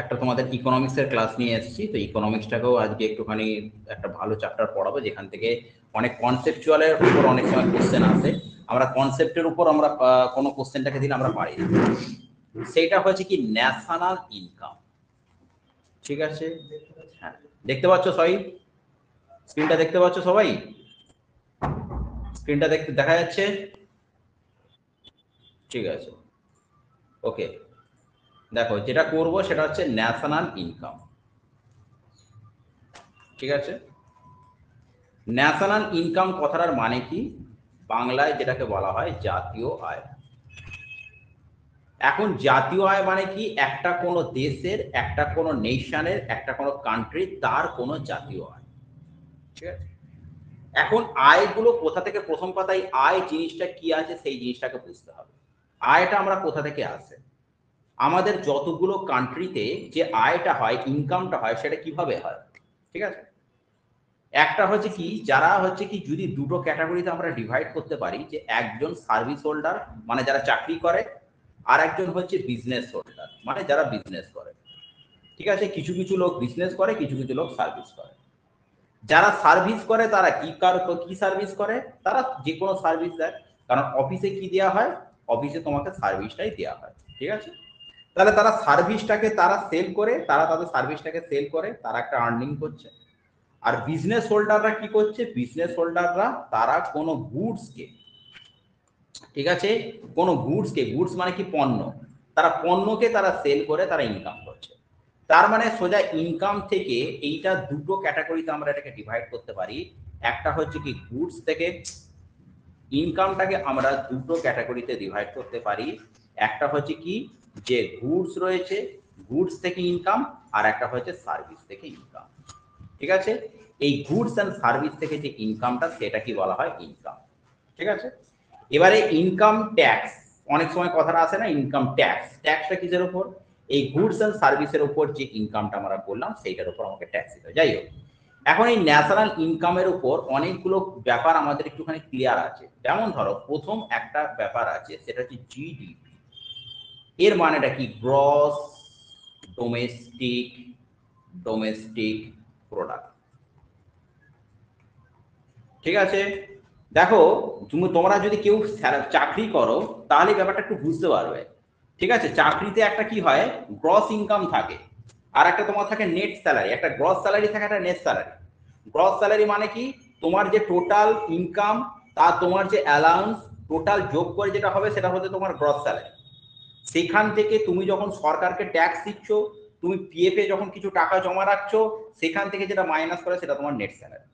একটা তোমাদের ইকোনমিক্সের ক্লাস নিয়ে এসেছি, তো ইকোনমিক্সটাকেও আজকে একটুখানি একটা ভালো চ্যাপ্টার পড়াবো যেখান থেকে অনেক কনসেপচুয়ালের উপর অনেক সময় কোশ্চেন আসে। আমরা কনসেপ্টের উপর আমরা কোনো কোশ্চেনটাকে দিলে আমরা পারি না। সেইটা হচ্ছে কি ন্যাশনাল ইনকাম। ঠিক আছে, হ্যাঁ দেখতে পাচ্ছ সবাই? স্ক্রিনটা দেখতে পাচ্ছ সবাই? স্ক্রিনটা দেখা যাচ্ছে? ঠিক আছে, ওকে। দেখো যেটা করব সেটা হচ্ছে ন্যাশনাল ইনকাম। ঠিক আছে, ন্যাশনাল ইনকাম কথাটার মানে কি? বাংলায় যেটাকে বলা হয় জাতীয় আয়। এখন জাতীয় আয় মানে কি? একটা কোনো দেশের, একটা কোনো নেশনের, একটা কোনো কান্ট্রির তার কোনো জাতীয় আয়। ঠিক আছে, এখন আয়গুলো কোথা থেকে, প্রথম কথাই আয় জিনিসটা কি আছে সেই জিনিসটাকে বুঝতে হবে। আয়টা আমরা কোথা থেকে আসে? আমাদের যতগুলো কান্ট্রিতে যে আয়টা হয়, ইনকামটা হয়, সেটা কিভাবে হয়? ঠিক আছে, একটা হচ্ছে কি, যারা হচ্ছে কি, যদি দুটো ক্যাটাগরিতে আমরা ডিভাইড করতে পারি, যে একজন সার্ভিস হোল্ডার মানে যারা চাকরি করে, আর একজন হচ্ছে বিজনেস হোল্ডার মানে যারা বিজনেস করে। ঠিক আছে, কিছু কিছু লোক বিজনেস করে, কিছু কিছু লোক সার্ভিস করে। যারা সার্ভিস করে তারা কি সার্ভিস করে? তারা যে কোনো সার্ভিস দেয়, কারণ অফিসে কি দেওয়া হয়? অফিসে তোমাকে সার্ভিসটাই দেওয়া হয়। ঠিক আছে, তাহলে তারা সার্ভিসটাকে তারা সেল করে, তারা তাদের সার্ভিসটাকে সেল করে, তারা একটা আর্নিং করছে। আর বিজনেস হোল্ডাররা কি করছে? বিজনেস হোল্ডাররা তারা কোনো গুডসকে, ঠিক আছে, কোনো গুডসকে, গুডস মানে কি? পণ্য, তারা পণ্যকে তারা সেল করে তারা ইনকাম করছে। তার মানে সোজা ইনকাম থেকে এইটা দুটো ক্যাটাগরিতে আমরা এটাকে ডিভাইড করতে পারি। একটা হচ্ছে কি গুডস থেকে, ইনকামটাকে আমরা দুটো ক্যাটাগরিতে ডিভাইড করতে পারি। একটা হচ্ছে কি, যে গুডস রয়েছে, গুডস থেকে ইনকাম, আর একটা হচ্ছে সার্ভিস থেকে ইনকাম। ঠিক আছে, এই গুডস অ্যান্ড সার্ভিস থেকে যে ইনকামটা, সেটা কি বলা হয়? ইনকাম। ঠিক আছে, এবারে ইনকাম ট্যাক্স, অনেক সময় কথাটা আসে না, ইনকাম ট্যাক্স। ট্যাক্সটা কিসের উপর? এই গুডস অ্যান্ড সার্ভিসের উপর যে ইনকামটা আমরা বললাম সেইটার উপর আমাকে ট্যাক্স দিতে হয়। যাই হোক, এখন এই ন্যাশনাল ইনকামের উপর অনেকগুলো ব্যাপার আমাদের একটুখানি ক্লিয়ার আছে। যেমন ধরো প্রথম একটা ব্যাপার আছে, সেটা হচ্ছে জিডিপি। এর মানেটা কি? Gross domestic domestic product. ঠিক আছে, দেখো তোমরা যদি কেউ চাকরি করো তাহলে ব্যাপারটা একটু বুঝতে পারবে। ঠিক আছে, চাকরিতে একটা কি হয়? গ্রস ইনকাম থাকে, আর একটা তোমার থাকে নেট স্যালারি। একটা গ্রস স্যালারি থাকে, একটা নেট স্যালারি। গ্রস স্যালারি মানে কি? তোমার যে টোটাল ইনকাম, তা তোমার যে অ্যালাউন্স, টোটাল যোগ করে যেটা হবে সেটা হচ্ছে তোমার গ্রস স্যালারি। সেখান থেকে তুমি যখন সরকারকে ট্যাক্স দিচ্ছ, তুমি পিএফ এ যখন কিছু টাকা জমা রাখছো, সেখান থেকে যেটা মাইনাস করে সেটা তোমার নেট স্যালারি।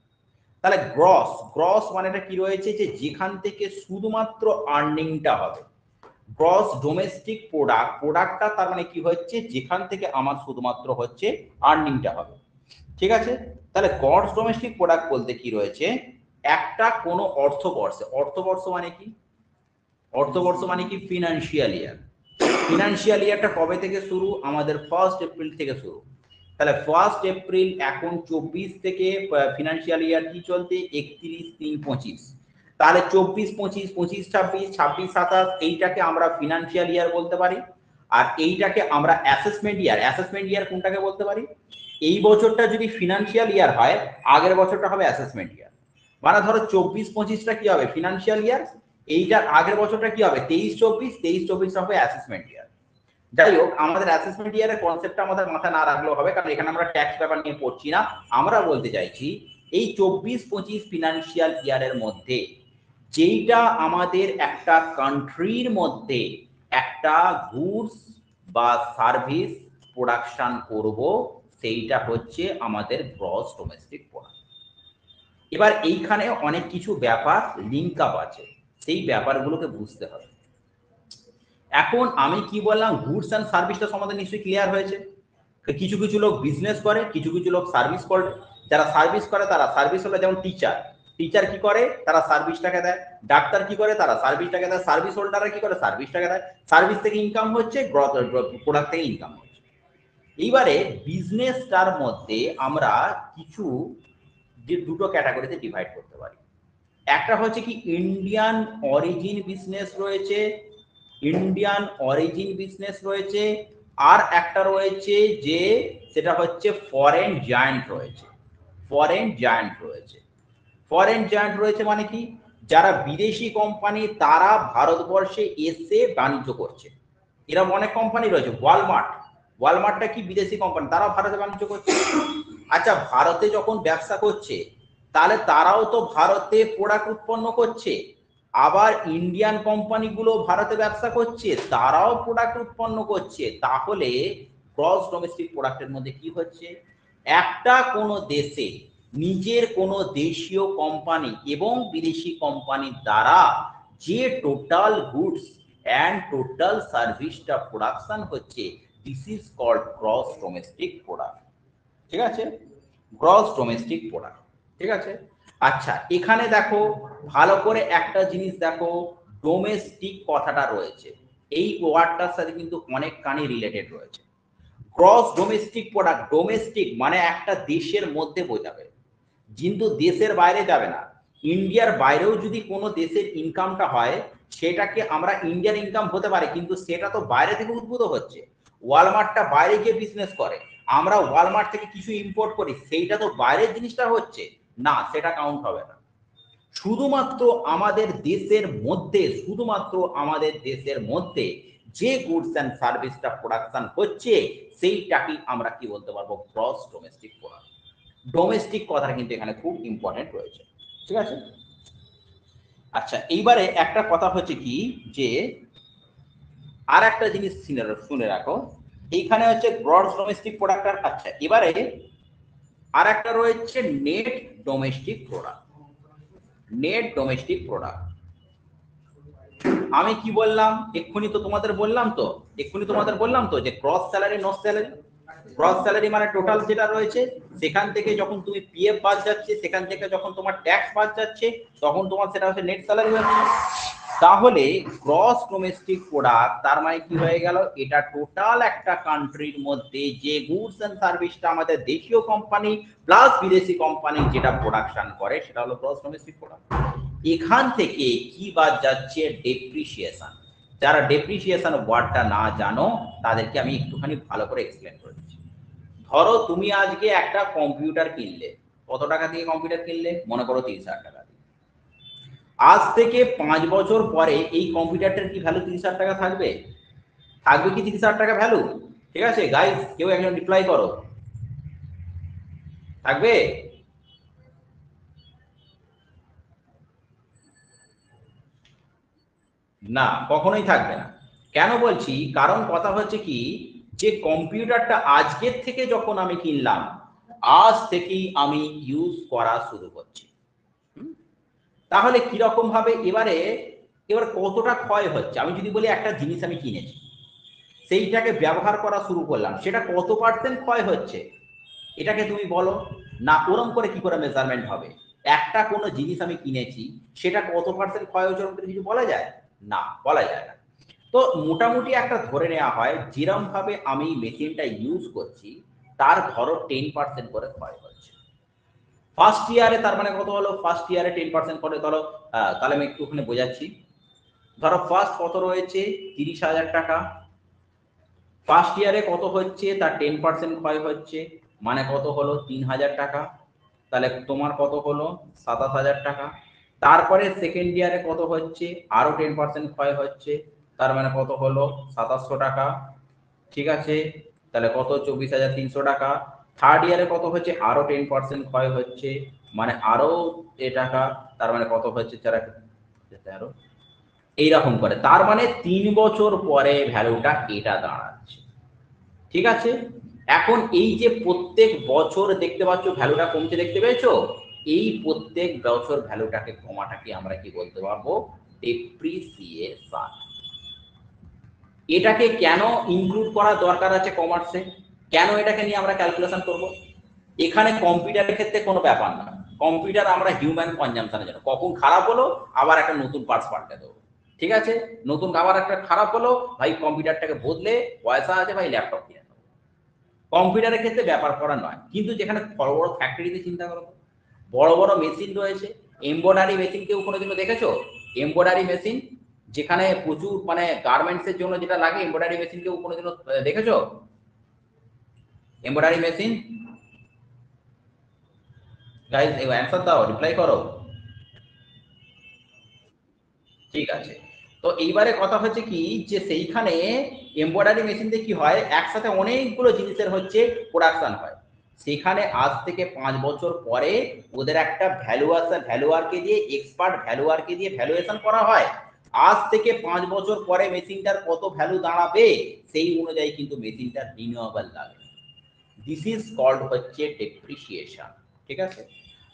তাহলে গ্রস, গ্রস মানেটা কি রয়েছে? যে যেখান থেকে শুধুমাত্র আর্নিংটা হবে। গ্রস ডোমেস্টিক প্রোডাক্ট, প্রোডাক্টটা তার মানে কি হচ্ছে? যেখান থেকে আমার শুধুমাত্র হচ্ছে আর্নিংটা হবে। ঠিক আছে, তাহলে গ্রস ডোমেস্টিক প্রোডাক্ট বলতে কি রয়েছে? একটা কোনো অর্থবর্ষে, অর্থবর্ষ মানে কি? অর্থবর্ষ মানে কি? Financial year. ফিনান্সিয়াল ইয়ারটা কবে থেকে শুরু? আমাদের 1 এপ্রিল থেকে শুরু। তাহলে 1 এপ্রিল, এখন 24 থেকে ফিনান্সিয়াল ইয়ার কি চলতে? 31/3/25। তাহলে 24/25, 25/26, 26/27 এইটাকে আমরা ফিনান্সিয়াল ইয়ার বলতে পারি। আর এইটাকে আমরা অ্যাসেসমেন্ট ইয়ার, অ্যাসেসমেন্ট ইয়ার কোনটাকে বলতে পারি? এই বছরটা যদি ফিনান্সিয়াল ইয়ার হয়, আগের বছরটা হবে অ্যাসেসমেন্ট ইয়ার। মানে ধরো 24/25টা কি হবে? Financial year. এইটার আগের বছরটা কি হবে? 23/24, 23/24টা হবে অ্যাসেসমেন্ট ইয়ার। যাই হোক, আমাদের অ্যাসেসমেন্ট ইয়ারের কনসেপ্টটা আমাদের মাথায় না রাখলেও হবে, কারণ এখানে আমরা ট্যাক্স ব্যাপার নিয়ে পড়ছি না। আমরা বলতে চাইছি এই 24/25 ফিনান্সিয়াল ইয়ারের মধ্যে যেইটা আমাদের একটা কান্ট্রির মধ্যে একটা গুডস বা সার্ভিস প্রোডাকশন করব, সেইটা হচ্ছে আমাদের গ্রস ডোমেস্টিক প্রোডাক্ট। এবার এইখানে অনেক কিছু ব্যাপার লিঙ্ক আপ আছে, সেই ব্যাপারগুলোকে বুঝতে হবে। এখন আমি কি বললাম? গুডস অ্যান্ড সার্ভিসটা সম্বন্ধে নিশ্চয়ই ক্লিয়ার হয়েছে। কিছু কিছু লোক বিজনেস করে, কিছু কিছু লোক সার্ভিস করে। যারা সার্ভিস করে তারা সার্ভিস হলো, যেমন টিচার, টিচার কি করে? তারা সার্ভিসটাকে দেয়। ডাক্তার কি করে? তারা সার্ভিসটাকে দেয়। সার্ভিস হোল্ডাররা কি করে? সার্ভিসটাকে দেয়। সার্ভিস থেকে ইনকাম হচ্ছে, প্রোডাক্ট থেকে ইনকাম হচ্ছে। এইবারে বিজনেসটার মধ্যে আমরা কিছু যে দুটো ক্যাটাগরিতে ডিভাইড করতে পারি। একটা হচ্ছে কি ইন্ডিয়ান অরিজিন বিজনেস রয়েছে, ইন্ডিয়ান অরিজিন বিজনেস রয়েছে, আর একটা রয়েছে যে সেটা হচ্ছে ফরেন জায়ান্ট রয়েছে। ফরেন জায়ান্ট রয়েছে, ফরেন জায়ান্ট রয়েছে মানে কি, যারা বিদেশি কোম্পানি তারা ভারতবর্ষে এসে বাণিজ্য করছে। এরকম অনেক কোম্পানি রয়েছে, ওয়ালমার্ট, ওয়ালমার্টটা কি বিদেশি কোম্পানি, তারাও ভারতে বাণিজ্য করছে। আচ্ছা, ভারতে যখন ব্যবসা করছে তাহলে তারাও তো ভারতে প্রোডাক্ট উৎপন্ন করছে, আবার ইন্ডিয়ান কোম্পানিগুলো ভারতে ব্যবসা করছে, তারাও প্রোডাক্ট উৎপন্ন করছে। তাহলে ক্রস ডোমেস্টিক প্রোডাক্টের মধ্যে কি হচ্ছে, একটা কোনো দেশে নিজের কোনো দেশীয় কোম্পানি এবং বিদেশি কোম্পানির দ্বারা যে টোটাল গুডস অ্যান্ড টোটাল সার্ভিসটা প্রোডাকশন হচ্ছে, this is called gross domestic product. ঠিক আছে, গ্রস ডোমেস্টিক প্রোডাক্ট। ঠিক আছে, আচ্ছা এখানে দেখো ভালো করে একটা জিনিস দেখো, ডোমেস্টিক কথাটা রয়েছে, এই ওয়ার্ডটার সাথে কিন্তু অনেকখানি রিলেটেড রয়েছে। গ্রস ডোমেস্টিক প্রোডাক্ট, ডোমেস্টিক মানে একটা দেশের মধ্যে বোঝাবে, কিন্তু দেশের বাইরে যাবে না। ইন্ডিয়ার বাইরেও যদি কোনো দেশের ইনকামটা হয়, সেটাকে আমরা ইন্ডিয়ান ইনকাম হতে পারে, কিন্তু সেটা তো বাইরে থেকে উদ্ভূত হচ্ছে। ওয়ালমার্টটা বাইরে গিয়ে বিজনেস করে, আমরা ওয়ালমার্ট থেকে কিছু ইম্পোর্ট করি, সেইটা তো বাইরের জিনিসটা হচ্ছে না, সেটা কাউন্ট হবে না। শুধুমাত্র আমাদের দেশের মধ্যে, শুধুমাত্র আমাদের দেশের মধ্যে যে গুডস অ্যান্ড সার্ভিসটা প্রোডাকশন হচ্ছে, সেইটাকে আমরা কি বলতে পারবো, গ্রস ডোমেস্টিক প্রোডাক্ট। ডোমেস্টিক কথাটা কিন্তু এখানে খুব ইম্পর্টেন্ট রয়েছে। ঠিক আছে, আচ্ছা এইবারে একটা কথা হচ্ছে কি, যে আর একটা জিনিস শুনে রাখো, এইখানে হচ্ছে গ্রস ডোমেস্টিক প্রোডাক্ট। আচ্ছা এবারে আর একটা রয়েছে net domestic product. Net domestic product আমি কি বললাম, এক্ষুনি তোমাদের বললাম তো যে gross salary no salary. Gross salary মানে টোটাল যেটা রয়েছে, সেখান থেকে যখন তুমি পিএফ বাদ যাচ্ছে, সেখান থেকে যখন তোমার ট্যাক্স বাদ যাচ্ছে, তখন তোমার সেটা হচ্ছে নেট স্যালারি হচ্ছে। তাহলে গ্রস ডোমেস্টিক প্রোডাক্ট তার মানে কি হয়ে গেল, এটা টোটাল একটা কান্ট্রির মধ্যে যে গুডস এন্ড সার্ভিসটা আমাদের দেশীয় কোম্পানি প্লাস বিদেশি কোম্পানি যেটা প্রোডাকশন করে, সেটা হলো গ্রস ডোমেস্টিক প্রোডাক্ট। এখান থেকে কি বাদ যাচ্ছে, ডেপ্রিসিয়েশন। যারা ডেপ্রিসিয়েশন ওয়ার্ডটা না জানো তাদেরকে আমি একটুখানি ভালো করে এক্সপ্লেন করে দিচ্ছি। ধরো তুমি আজকে একটা কম্পিউটার কিনলে, কত টাকা দিয়ে কম্পিউটার কিনলে, মনে করো 30,000 টাকা দিয়ে। আজ থেকে 5 বছর পরে এই কম্পিউটারটার কি ভ্যালু 30,000 টাকা থাকবে? থাকবে কি 30,000 টাকা ভ্যালু? ঠিক আছে গাইস, কেউ একজন রিপ্লাই করো, থাকবে? না, কখনোই থাকবে না। কেন বলছি, কারণ কথা হচ্ছে কি, যে কম্পিউটারটা আজকের থেকে যখন আমি কিনলাম, আজ থেকেই আমি ইউজ করা শুরু করছি। তাহলে কিরকম ভাবে এবার কতটা ক্ষয় হচ্ছে, আমি যদি বলি একটা জিনিস আমি কিনেছি, সেইটাকে ব্যবহার করা শুরু করলাম, সেটা কত পার্সেন্ট ক্ষয় হচ্ছে, এটাকে তুমি বলো না। ওরম করে কি করে মেজারমেন্ট হবে, একটা কোনো জিনিস আমি কিনেছি, সেটা কত পার্সেন্ট ক্ষয় হচ্ছে ওরকম কিছু বলা যায় না, বলা যায় না। তো মোটামুটি একটা ধরে নেওয়া হয়, যেরকম ভাবে আমি মেশিনটা ইউজ করছি, তার ধরো 10% করে ক্ষয় হচ্ছে ফার্স্ট ইয়ারে। তার মানে কত হলো, ফার্স্ট ইয়ারে 10% করে ধরো, তাহলে আমি একটুখানি বোঝাচ্ছি। ধরো ফার্স্ট কত রয়েছে, 30,000 টাকা। ফার্স্ট ইয়ারে কত হচ্ছে, তার 10% ক্ষয় হচ্ছে, মানে কত হলো, 3,000 টাকা। তাহলে তোমার কত হলো, 27,000 টাকা। তারপরে সেকেন্ড ইয়ারে কত হচ্ছে, আরো 10% ক্ষয় হচ্ছে, তার মানে কত হলো, 2,700 টাকা। ঠিক আছে, তাহলে কত, 24,300 টাকা। থার্ড ইয়ারে কত হচ্ছে, আরো 10% ক্ষয় হচ্ছে, মানে আরো এ টাকা, তার মানে কত হচ্ছে, 13 এইরকম করে। তার মানে 3 বছর পরে ভ্যালুটা এটা দাঁড়াচ্ছে। ঠিক আছে, এখন এই যে প্রত্যেক বছর দেখতে পাচ্ছ ভ্যালুটা কমছে, দেখতে পেয়েছো, এই প্রত্যেক বছর ভ্যালুটাকে কমাটাকে আমরা কি বলতে পারবো, ডেপ্রিসিয়েশন। এটাকে কেন ইনক্লুড করা দরকার আছে কমার্সে, কেন এটাকে নিয়ে আমরা ক্যালকুলেশন করব? এখানে কম্পিউটারের ক্ষেত্রে কোনো ব্যাপার না, কম্পিউটার আমরা হিউম্যান কনজাম্পশনের জন্য, কখন খারাপ হলো আবার একটা নতুন পার্টস পাল্টে দেবো। ঠিক আছে, নতুন আবার একটা খারাপ হলো, ভাই কম্পিউটারটাকে বদলে, পয়সা আছে ভাই ল্যাপটপ কিনে নেবো। কম্পিউটারের ক্ষেত্রে ব্যাপার করা নয়। কিন্তু যেখানে বড় বড় ফ্যাক্টরিতে চিন্তা করো, বড় বড় মেশিন রয়েছে, এমব্রয়ডারি মেশিন কেউ কোনোদিনও দেখেছো? এমব্রয়ডারি মেশিন যেখানে প্রচুর মানে গার্মেন্টস এর জন্য যেটা লাগে এমব্রয়ডারি মেশিন কেউ কোনোদিনও দেখেছো? এমব্রয়ডারি মেশিন গাইস অ্যান্সার দাও, রিপ্লাই করো। ঠিক আছে, তো এইবারে কথা হচ্ছে কি যে সেইখানে এমব্রয়ডারি মেশিন দিয়ে কি হয় একসাথে অনেকগুলো জিনিসের হচ্ছে প্রোডাকশন হয়। সেখানে আজ থেকে 5 বছর পরে ওদের একটা ভ্যালুয়ারকে দিয়ে এক্সপার্ট ভ্যালুয়ারকে দিয়ে ভ্যালুয়েশন করা হয়। আজ থেকে 5 বছর পরে মেশিনটার কত ভ্যালু দাঁড়াবে সেই অনুযায়ী কিন্তু মেশিনটার রিনিউয়েবল লাগে। দিস ইজ কল্ড হচ্ছে ডেপ্রিসিয়েশন। ঠিক আছে,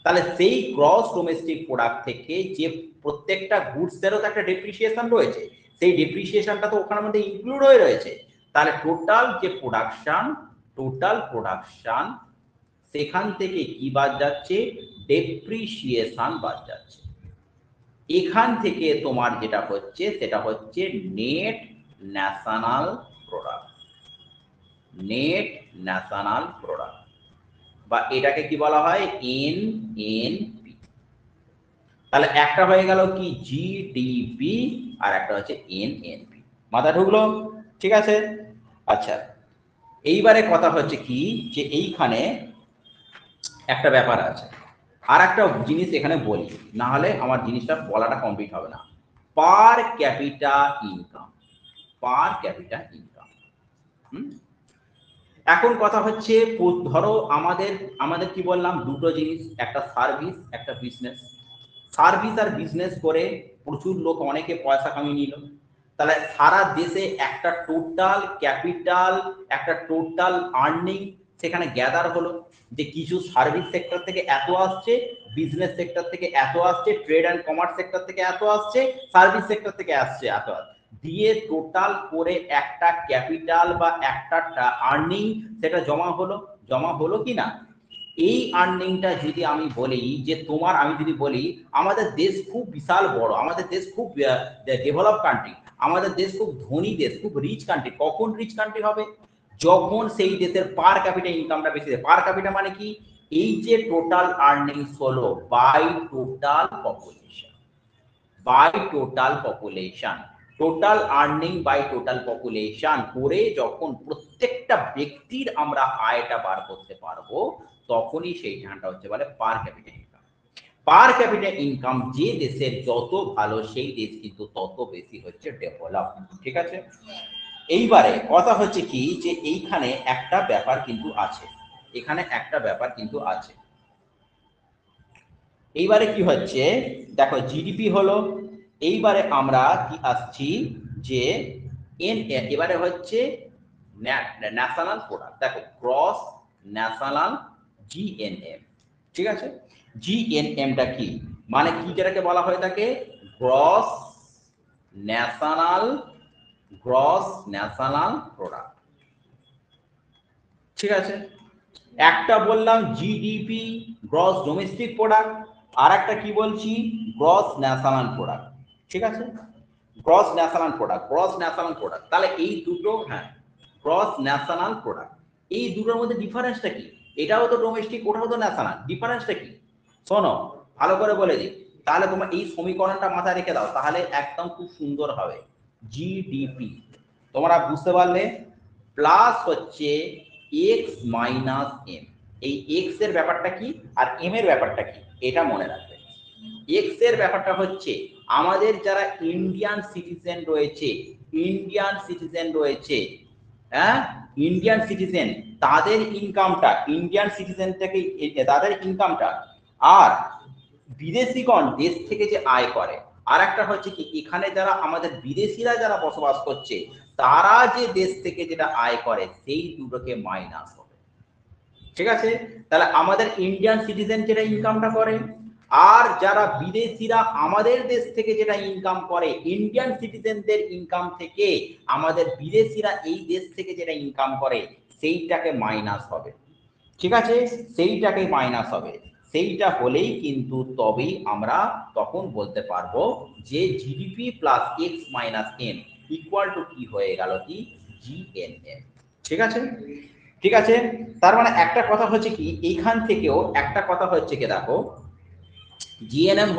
তাহলে সেই গ্রস ডোমেস্টিক প্রোডাক্ট থেকে যে প্রত্যেকটা গুডসেরও তো একটা ডেপ্রিসিয়েশন রয়েছে, সেই ডেপ্রিসিয়েশনটা তো ওখানের মধ্যে ইনক্লুড হয়ে রয়েছে। তাহলে টোটাল প্রোডাকশন সেখান থেকে কি বাদ যাচ্ছে? ডেপ্রিসিয়েশন বাদ যাচ্ছে। এখান থেকে তোমার যেটা হচ্ছে সেটা হচ্ছে net national product. Net national product বা এটাকে কি বলা হয়? এনএনপি। তাহলে একটা হয়ে গেল কি জিডিপি আর একটা হচ্ছে এনএনপি। মাথা ঢুকলো? ঠিক আছে, আচ্ছা এইবারে কথা হচ্ছে কি যে এইখানে একটা ব্যাপার আছে, আর একটা জিনিস এখানে বলি, না হলে আমার জিনিসটা বলাটা কমপ্লিট হবে না। পার ক্যাপিটা ইনকাম, পার ক্যাপিটা ইনকাম। এখন কথা হচ্ছে ধরো আমাদের কি বললাম দুটো জিনিস, একটা সার্ভিস একটা বিজনেস। সার্ভিস আর বিজনেস করে প্রচুর লোক অনেকে পয়সা কামিয়ে নিল। তাহলে সারা দেশে একটা টোটাল ক্যাপিটাল, একটা টোটাল আর্নিং সেখানে গ্যাদার হলো, যে কিছু সার্ভিস সেক্টর থেকে এত আসছে, বিজনেস সেক্টর থেকে এত আসছে, ট্রেড অ্যান্ড কমার্স সেক্টর থেকে এত আসছে, সার্ভিস সেক্টর থেকে আসছে এত দিয়ে টোটাল করে একটা ক্যাপিটাল বা একটা আর্নিং সেটা জমা হলো কি না? এই আর্নিংটা যদি আমি বলি যে আমি যদি বলি আমাদের দেশ খুব বিশাল বড়, আমাদের দেশ খুব ডেভেলপ কান্ট্রি, আমাদের দেশ খুব ধনী দেশ, খুব রিচ কান্ট্রি। কখন রিচ কান্ট্রি হবে? যখন সেই দেশের পার ক্যাপিটা ইনকামটা বেশি। পার ক্যাপিটা মানে কি? এই যে টোটাল আর্নিংস হলো by total population, by total population, total earning by total population করে যখন প্রত্যেকটা ব্যক্তির আমরা আয়টা বার করতে পারবো, তখনই সেইখানটা হচ্ছে বলে পার ক্যাপিটা ইনকাম। পার ক্যাপিটা ইনকাম যে দেশের যত ভালো সেই দেশ কিন্তু তত বেশি হচ্ছে ডেভেলপ। ঠিক আছে, এইবারে কথা হচ্ছে কি যে এইখানে একটা ব্যাপার কিন্তু আছে, এখানে একটা ব্যাপার কিন্তু আছে। এইবারে কি হচ্ছে দেখো, জিডিপি হলো, এইবারে আমরা কি আসছি যে এবারে হচ্ছে ন্যাশনাল প্রোডাক্ট। দেখো গ্রস ন্যাশনাল জিএনএম। ঠিক আছে, জিএনএমটা কি মানে কি? যেটাকে বলা হয়ে থাকে গ্রস ন্যাশনাল প্রোডাক্ট। ঠিক আছে, একটা বললাম জিডিপি গ্রস ডোমেস্টিক প্রোডাক্ট, আর একটা কি বলছি গ্রস ন্যাশনাল প্রোডাক্ট। ঠিক আছে, গ্রস ন্যাশনাল প্রোডাক্ট। তাহলে এই দুটো, হ্যাঁ গ্রস ন্যাশনাল প্রোডাক্ট, এই দুটোর মধ্যে ডিফারেন্সটা কি? এটাও তো ডোমেস্টিক, ওটাও তো ন্যাশনাল, ডিফারেন্সটা কি? শোনো ভালো করে বলে দিই, তাহলে তোমরা এই সমীকরণটা মাথায় রেখে দাও, তাহলে একদম খুব সুন্দর হবে। জিডিপি তোমরা বুঝতে পারলে, প্লাস হচ্ছে এক্স মাইনাস এম। এই এক্স এর ব্যাপারটা কি আর এম এর ব্যাপারটা কি এটা মনে রাখবে। এক্স এর ব্যাপারটা হচ্ছে আমাদের যারা ইন্ডিয়ান সিটিজেন রয়েছে, হ্যাঁ ইন্ডিয়ান সিটিজেন, তাদের ইনকামটা, ইন্ডিয়ান সিটিজেন থেকে তাদের ইনকামটা, আর বিদেশিগণ দেশ থেকে যে আয় করে, আর একটা হচ্ছে কি এখানে যারা আমাদের বিদেশিরা যারা বসবাস করছে তারা যে দেশ থেকে যেটা আয় করে সেই দুটোকে মাইনাস হবে। ঠিক আছে, তাহলে আমাদের ইন্ডিয়ান সিটিজেন যেটা ইনকামটা করে, আর যারা বিদেশিরা আমাদের দেশ থেকে যেটা ইনকাম করে, ইন্ডিয়ান সিটিজেনদের ইনকাম থেকে আমাদের বিদেশিরা এই দেশ থেকে যেটা ইনকাম করে সেইটাকে মাইনাস হবে। ঠিক আছে, সেইটাকে মাইনাস হবে। সেইটা হলেই কিন্তু তবেই আমরা তখন বলতে পারবো যে GDP plus X minus M equal to কি হয়ে গেল? কি জিএনএম। ঠিক আছে, ঠিক আছে, তার মানে একটা কথা হচ্ছে কি এইখান থেকেও একটা কথা হচ্ছে কি দেখো, জিএনএম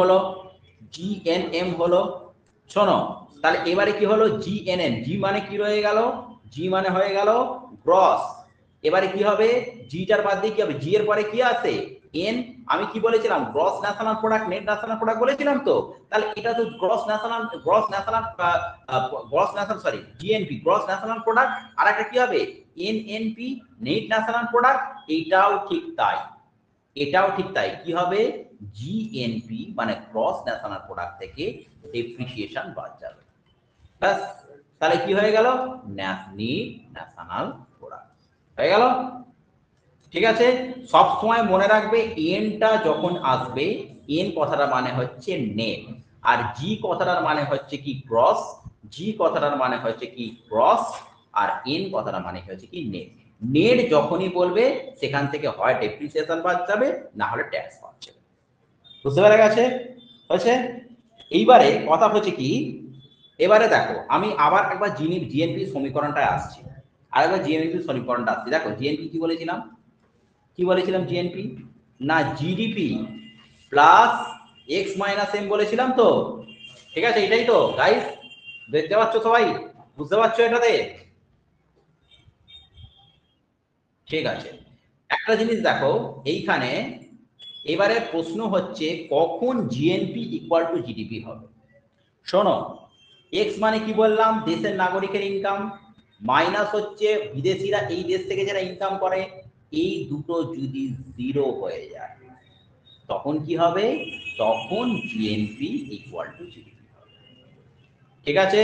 হলো, শোনো তাহলে এবারে কি হলো জিএনএন, জি মানে কি রয়ে গেল, জি মানে হয়ে গেল গ্রস। এবারে কি হবে, জিটার বাদ দিয়ে কি হবে, জি এর পরে কি আছে এন। আমি কি বলেছিলাম, gross national product, net national product বলেছিলাম তো। তাহলে এটা তো gross national sorry GNP gross national product, আর একটা কি হবে এনএনপি নেট ন্যাশনাল প্রোডাক্ট। এটাও ঠিক তাই, এটাও ঠিক তাই, কি হবে জিএনপি মানে গ্রস ন্যাশনাল প্রোডাক্ট থেকে ডেপ্রিসিয়েশন বাদ যাবে, ব্যাস। তাহলে কি হয়ে গেল, নেট ন্যাশনাল প্রোডাক্ট হয়ে গেল। ঠিক আছে, সব সময় মনে রাখবে এনটা যখন আসবে, এন কথাটার মানে হচ্ছে নেট, আর জি কথাটার মানে হচ্ছে কি গ্রস, জি কথাটার মানে হচ্ছে কি গ্রস, আর এন কথাটার মানে হচ্ছে কি নেট। নেট যখনই বলবে সেখান থেকে হয় ডেপ্রিসিয়েশন বাদ যাবে, না হলে ট্যাক্স বাদ যাবে। বুঝতে পেরে গেছে হয়েছে। এইবারে কথা হচ্ছে কি, এবারে দেখো আমি আবার একবার জিএনপি সমীকরণটা আসছি, আর একবার জিএনপি সমীকরণটা আসছি। দেখো জিএনপি কি বলেছিলাম, কি বলেছিলাম জিএনপি না GDP plus X minus M বলেছিলাম তো। ঠিক আছে, এটাই তো গাইস, দেখতে পাচ্ছ সবাই, বুঝতে পারছো এটাতে? ঠিক আছে, একটা জিনিস দেখো এইখানে, এবারে প্রশ্ন হচ্ছে কখন জিএনপি ইকুয়াল টু জিডিপি হবে। শোনো, এক্স মানে কি বললাম, দেশের নাগরিকের ইনকাম, মাইনাস হচ্ছে বিদেশিরা এই দেশ থেকে যারা ইনকাম করে, এই দুটো যদি জিরো হয়ে যায় তখন কি হবে, তখন জিএনপি ইকুয়াল টু জিডিপি হবে। ঠিক আছে,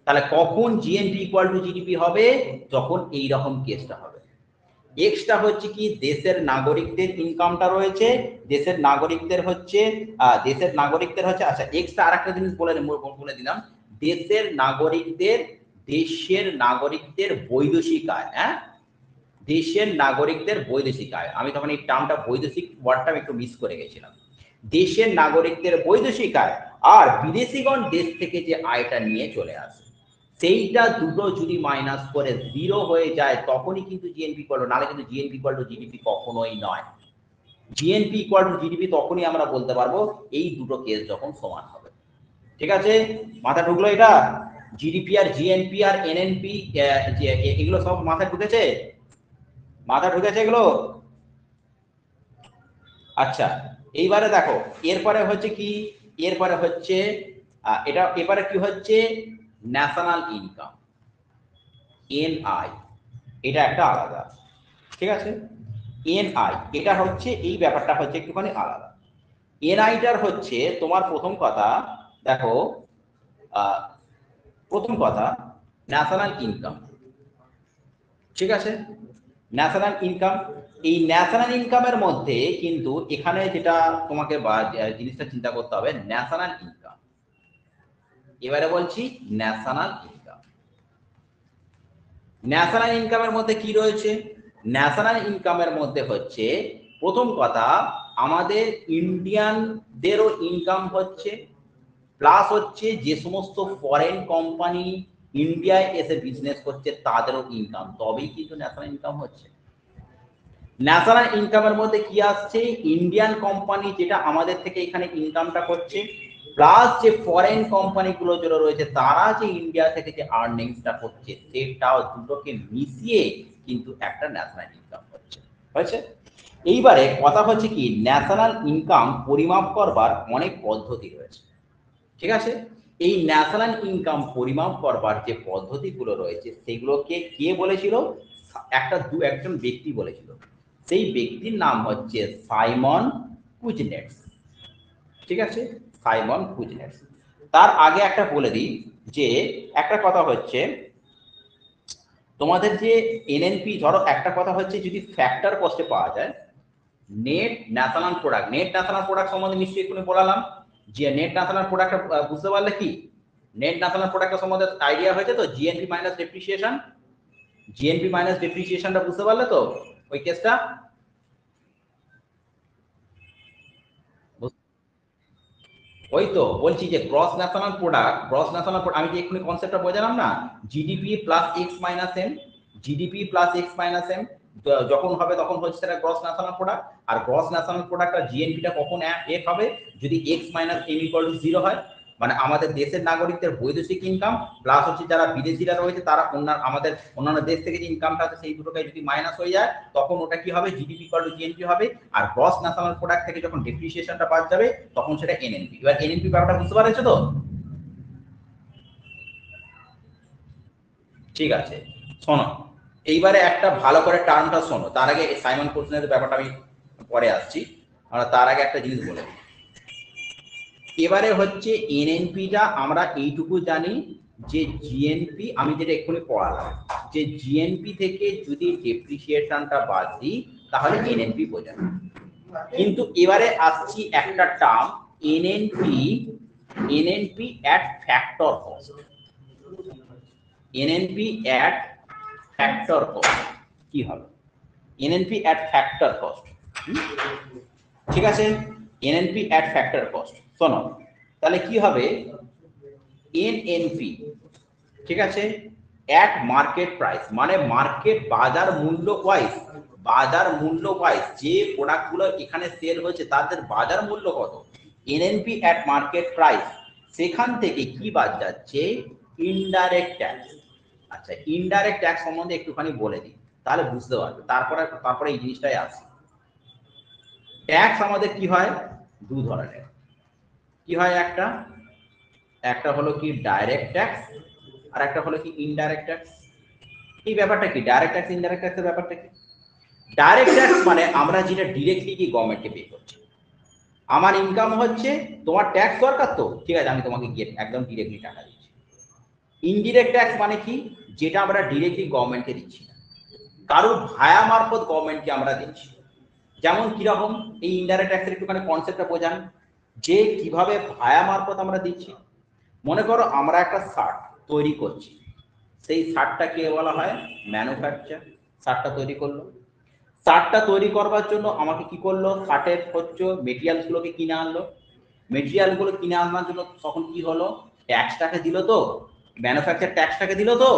তাহলে কখন জিএনপি ইকুয়াল টু জিডিপি হবে, যখন এই রকম কেসটা হবে। এক্সটা হচ্ছে কি দেশের নাগরিকদের ইনকামটা রয়েছে, দেশের নাগরিকদের হচ্ছে আচ্ছা এক্সটা আরেকটা জিনিস বলে দিলাম, দেশের নাগরিকদের বৈদেশিক আয়, হ্যাঁ দেশের নাগরিকদের বৈদেশিক আয়, আমি তখন এই টার্মটা বৈদেশিক ওয়ার্ডটা একটু মিস করে গেছিলাম। দেশের নাগরিকদের বৈদেশিক আয় আর বিদেশিগণ দেশ থেকে যে আয়টা নিয়ে চলে আসে, সেইটা দুটো যদি মাইনাস করে জিরো হয়ে যায় তখনই কিন্তু জিএনপি ইকুয়াল, নাহলে কিন্তু জিএনপি ইকুয়াল টু জিডিপি কখনোই নয়। জিএনপি ইকুয়াল টু জিডিপি তখনই আমরা বলতে পারবো এই দুটো কেস যখন সমান হবে। ঠিক আছে, মাথা ঢুকলো এটা? জিডিপি আর জিএনপি আর এনএনপি এগুলো সব মাথায় ঢুকেছে, মাথা ঢুকেছে এগুলো? আচ্ছা, এইবারে দেখো এরপরে হচ্ছে কি, এরপরে হচ্ছে এটা এবারে কি হচ্ছে ন্যাশনাল ইনকাম এনআই, এটা একটা আলাদা। ঠিক আছে, এনআই এটা হচ্ছে এই ব্যাপারটা হচ্ছে একটুখানি আলাদা। এনআইটার হচ্ছে তোমার প্রথম কথা, দেখো প্রথম কথা ন্যাশনাল ইনকাম। ঠিক আছে, ন্যাশনাল ইনকাম, এই ন্যাশনাল ইনকামের মধ্যে কিন্তু এখানে যেটা তোমাকে জিনিসটা চিন্তা করতে হবে, ন্যাশনাল ইনকাম। এবারে বলছি ন্যাশনাল ইনকাম, ন্যাশনাল ইনকামের মধ্যে কি রয়েছে, ন্যাশনাল ইনকামের মধ্যে হচ্ছে প্রথম কথা আমাদের ইন্ডিয়ানদেরও ইনকাম হচ্ছে, প্লাস হচ্ছে যে সমস্ত ফরেন কোম্পানি ইন্ডিয়ায় এসে বিজনেস করছে তাদেরও ইনকাম, তবেই কিন্তু ন্যাশনাল ইনকাম হচ্ছে। ন্যাশনাল ইনকামের মধ্যে কি আসছে, ইন্ডিয়ান কোম্পানি যেটা আমাদের থেকে এখানে ইনকামটা করছে, প্লাস যে ফরেন কোম্পানিগুলো যেগুলো রয়েছে তারা যে ইন্ডিয়া থেকে যে আর্নিংসটা করছে, সেটাও দুটোকে মিশিয়ে কিন্তু একটা ন্যাশনাল ইনকাম হচ্ছে। হয়েছে, এইবারে কথা হচ্ছে কি ন্যাশনাল ইনকাম পরিমাপ করবার অনেক পদ্ধতি রয়েছে। ঠিক আছে, এই ন্যাশনাল ইনকাম পরিমাপ করবার যে পদ্ধতিগুলো রয়েছে সেগুলোকে কে বলেছিল, একজন ব্যক্তি বলেছিল, সেই ব্যক্তির নাম হচ্ছে সাইমন কুজনেটস। ঠিক আছে, সাইমন কুজনেটস। তার আগে একটা বলে দিই যে একটা কথা হচ্ছে তোমাদের যে এনএনপি, ধরো একটা কথা হচ্ছে যদি ফ্যাক্টর কস্টে পাওয়া যায়, নেট ন্যাশনাল প্রোডাক্ট সম্বন্ধে নিশ্চয়ই এক্ষুনি বলালাম যে নেট ন্যাশনাল প্রোডাক্টটা বুঝতে পারলে কি, নেট ন্যাশনাল প্রোডাক্টের সম্বন্ধে আইডিয়া হয়েছে তো, জিএনপি মাইনাস ডেপ্রিসিয়েশনটা বুঝতে পারলে তো ওই কেসটা? ওই তো বলছি যে গ্রস ন্যাশনাল প্রোডাক্ট, আমি যে এক্ষুনি কনসেপ্টটা বোঝালাম না, GDP plus X minus M, GDP plus X minus M যখন হবে তখন হচ্ছে সেটা গ্রস ন্যাশনাল প্রোডাক্ট। আর গ্রস ন্যাশনাল প্রোডাক্ট আর জিএনপিটা কখন এক হবে, যদি X minus M equal to zero হয়। মানে আমাদের দেশের নাগরিকদের বৈদেশিক ইনকাম প্লাস হচ্ছে যারা বিদেশিরা রয়েছে তারা অন্যান্য দেশ থেকে যে ইনকামটা আছে সেই দুটোকে যদি মাইনাস হয়ে যায় তখন ওটা কি হবে, জিডিপি ইকুয়াল টু জিএনপি হবে। আর গ্রস ন্যাশনাল প্রোডাক্ট থেকে যখন ডেপ্রিসিয়েশনটা বাদ যাবে তখন সেটা এনএনপি। এবার এনএনপি ব্যাপারটা বুঝতে পারছো তো? ঠিক আছে, শোনো এইবারে একটা ভালো করে টার্মটা শোনো, তার আগে সাইমন কোটনের ব্যাপারটা আমি পরে আসছি। আমরা তার আগে একটা জিনিস বলে, এবারে হচ্ছে এনএনপিটা আমরা এইটুকু জানি যে জিএনপি, আমি যেটা এক্ষুনি পড়ালাম যে জিএনপি থেকে যদি ডেপ্রিসিয়েশনটা বাদ দিই তাহলে এনএনপি বোঝাবে। কিন্তু এবারে আসছি একটা term NNP, NNP at factor cost, NNP at factor cost কি হবে? এনএনপি অ্যাট ফ্যাক্টর কস্ট, ঠিক আছে, এনএনপি অ্যাট ফ্যাক্টর কস্ট। শোনো তাহলে কি হবে, এনএনপি ঠিক আছে অ্যাট মার্কেট প্রাইস, মানে মার্কেট বাজার মূল্য ওয়াইজ, বাজার মূল্য ওয়াইজ যে প্রোডাক্টগুলো এখানে সেল হয়েছে তাদের বাজার মূল্য কত, এনএনপি অ্যাট মার্কেট প্রাইস, সেখান থেকে কি বাদ যাচ্ছে, ইনডাইরেক্ট ট্যাক্স। আচ্ছা ইনডাইরেক্ট ট্যাক্স সম্বন্ধে একটুখানি বলে দিই তাহলে বুঝতে পারবে, তারপরে এই জিনিসটাই আসে। ট্যাক্স আমাদের কি হয়, দু ধরনের, কি হয়, একটা হলো কি ডাইরেক্ট ট্যাক্স আর একটা হলো কি ইনডাইরেক্ট ট্যাক্স। এই ব্যাপারটা কি ডাইরেক্ট ট্যাক্স ইনডাইরেক্ট ট্যাক্সের ব্যাপারটা কি? ডাইরেক্ট ট্যাক্স মানে আমরা যেটা ডিরেক্টলি কি গভর্নমেন্টকে পে করছি, আমার ইনকাম হচ্ছে, তোমার ট্যাক্স দরকার তো ঠিক আছে আমি তোমাকে গিয়ে একদম ডিরেক্টলি টাকা দিচ্ছি। ইনডিরেক্ট ট্যাক্স মানে কি, যেটা আমরা ডিরেক্টলি গভর্নমেন্টকে দিচ্ছি না, কারো ভায়া মারফত গভর্নমেন্টকে আমরা দিচ্ছি। যেমন কিরকম, এই ইনডাইরেক্ট ট্যাক্সের একটুখানি কনসেপ্টটা বোঝান যে কিভাবে ভায়া মারফত আমরা দিচ্ছি। মনে করো আমরা একটা শার্ট তৈরি করছি, সেই শার্টটা কে বলা হয়, ম্যানুফ্যাকচার। শার্টটা তৈরি করলো, শার্টটা তৈরি করবার জন্য আমাকে কি করলো, শার্টের হচ্ছে মেটেরিয়ালস গুলোকে কিনে আনলো, মেটেরিয়াল গুলো কিনে আনার জন্য তখন কি হলো, ট্যাক্সটাকে দিল তো, ম্যানুফ্যাকচার ট্যাক্সটাকে দিল তো,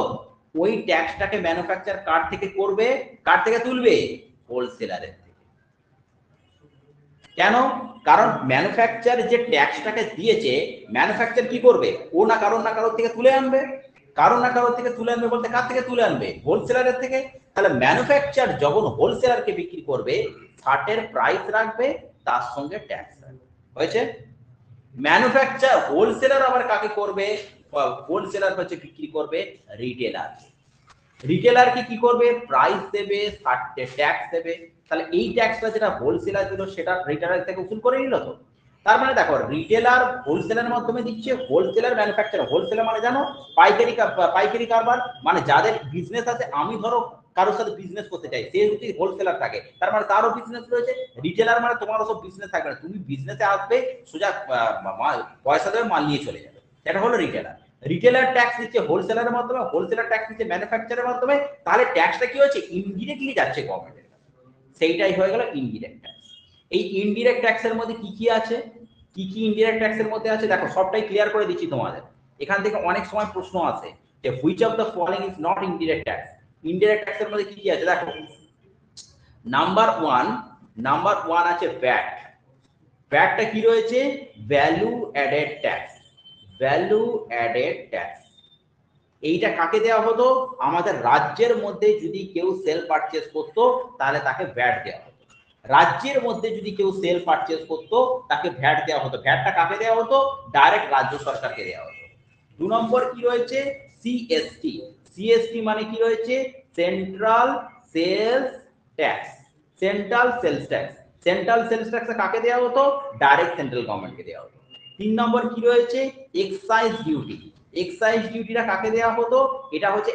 ওই ট্যাক্সটাকে ম্যানুফ্যাকচার কার থেকে করবে, কার থেকে তুলবে, হোলসেলারের থেকে। কেন, কারণ ম্যানুফ্যাকচার যে ট্যাক্সটাকে দিয়েছে, ম্যানুফ্যাকচার কি করবে, ও না কারোর থেকে তুলে আনবে, কারোর থেকে তুলে আনবে বলতে কার থেকে তুলে আনবে, হোলসেলারের থেকে। তাহলে ম্যানুফ্যাকচার যখন হোলসেলারকে বিক্রি করবে, শার্টের প্রাইস রাখবে, তার সঙ্গে ট্যাক্স রাখবে, হয়েছে। ম্যানুফ্যাকচার হোলসেলার আবার কাকে করবে, হোলসেলার হচ্ছে বিক্রি করবে রিটেলার, রিটেলারকে কি করবে, প্রাইস দেবে, ট্যাক্স দেবে। তাহলে এই ট্যাক্সটা যেটা হোলসেলার দিল সেটা রিটেলার থেকে উসুল করে নিল তো। তার মানে দেখো রিটেলার হোলসেলার মাধ্যমে দিচ্ছে, হোলসেলার ম্যানুফ্যাকচার। হোলসেলার মানে জানো পাইকারি কারবার, মানে যাদের বিজনেস আছে, আমি ধরো কারোর সাথে বিজনেস করতে চাই, সে যদি হোলসেলার থাকে তার মানে তারও বিজনেস রয়েছে। রিটেলার মানে তোমারও সব বিজনেস থাকবে না, তুমি বিজনেসে আসবে সোজা পয়সা দেবে, মাল নিয়ে চলে যাবে, এটা হলো রিটেলার। রিটেলার ট্যাক্স দিচ্ছে হোলসেলারের মাধ্যমে, হোলসেলার ট্যাক্স দিচ্ছে ম্যানুফ্যাকচারের মাধ্যমে, তাহলে ট্যাক্সটা কি হচ্ছে, ইনডিরেক্টলি যাচ্ছে গভর্নমেন্টের কাছে, সেইটাই হয়ে গেল ইনডিরেক্ট ট্যাক্স। এই ইনডিরেক্ট ট্যাক্সের মধ্যে কি কি আছে, কি কি ইনডিরেক্ট ট্যাক্সের মধ্যে আছে দেখো, সবটাই ক্লিয়ার করে দিচ্ছি তোমাদের। এখান থেকে অনেক সময় প্রশ্ন আসে যে which of the following is not indirect tax. Indirect ট্যাক্সের মধ্যে কি কি আছে দেখো, নাম্বার ওয়ান আছে ভ্যাট। ভ্যাটটা কি রয়েছে, value added tax, value added tax. এইটা কাকে দেওয়া হতো, আমাদের রাজ্যের মধ্যে যদি কেউ সেল পারচেজ করতো তাহলে তাকে ভ্যাট দেওয়া হতো, রাজ্যের মধ্যে যদি কেউ সেল পারচেজ করতো তাকে ভ্যাট দেওয়া হতো। ভ্যাটটা কাকে দেওয়া হতো, ডাইরেক্ট রাজ্য সরকারকে দেওয়া হতো। 2 নম্বর কি রয়েছে, সিএসটি। সিএসটি মানে কি রয়েছে, central sales tax, central sales tax. Central sales tax কাকে দেওয়া হতো, ডাইরেক্ট সেন্ট্রাল গভর্নমেন্টকে দেওয়া হতো। 3 নম্বর কি রয়েছে, এক্সাইজ ডিউটি। এক্সাইজ ডিউটিটা কাকে দেওয়া হতো, এটা হচ্ছে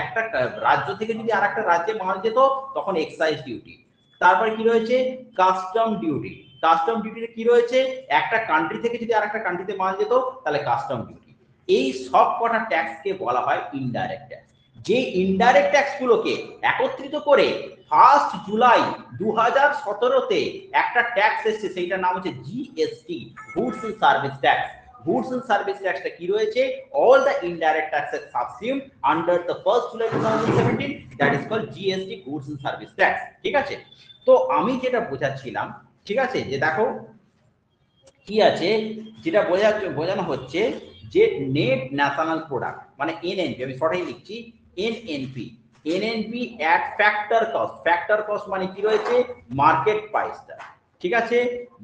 একটা রাজ্য থেকে যদি আরেকটা রাজ্যে মাল যেত তখন এক্সাইজ ডিউটি। তারপর কি রয়েছে, কাস্টম ডিউটি। কাস্টম ডিউটিতে কি রয়েছে, একটা কান্ট্রি থেকে যদি আরেকটা কান্ট্রিতে মাল যেত তাহলে কাস্টম ডিউটি। এই সব কটা ট্যাক্সকে বলা হয় ইনডাইরেক্ট ট্যাক্স। যে ইনডাইরেক্ট ট্যাক্স গুলোকে একত্রিত করে 1 জুলাই 2017-তে একটা ট্যাক্স এসেছে, সেইটার নাম হচ্ছে GST, goods and service tax. Goods and service tax টা কি রয়েছে, all the indirect taxes subsumed under the 1st July 2017, that is called GST, Goods and Service Tax। ঠিক আছে, তো আমি যেটা বোঝাচ্ছিলাম, ঠিক আছে, যে দেখো কি আছে, যেটা বোঝানো হচ্ছে যে নেট ন্যাশনাল প্রোডাক্ট মানে এনএনপি, আমি শর্টেই লিখছি NNP. NNP at factor cost, factor cost মানে কি রয়েছে, মার্কেট প্রাইসটা, ঠিক আছে,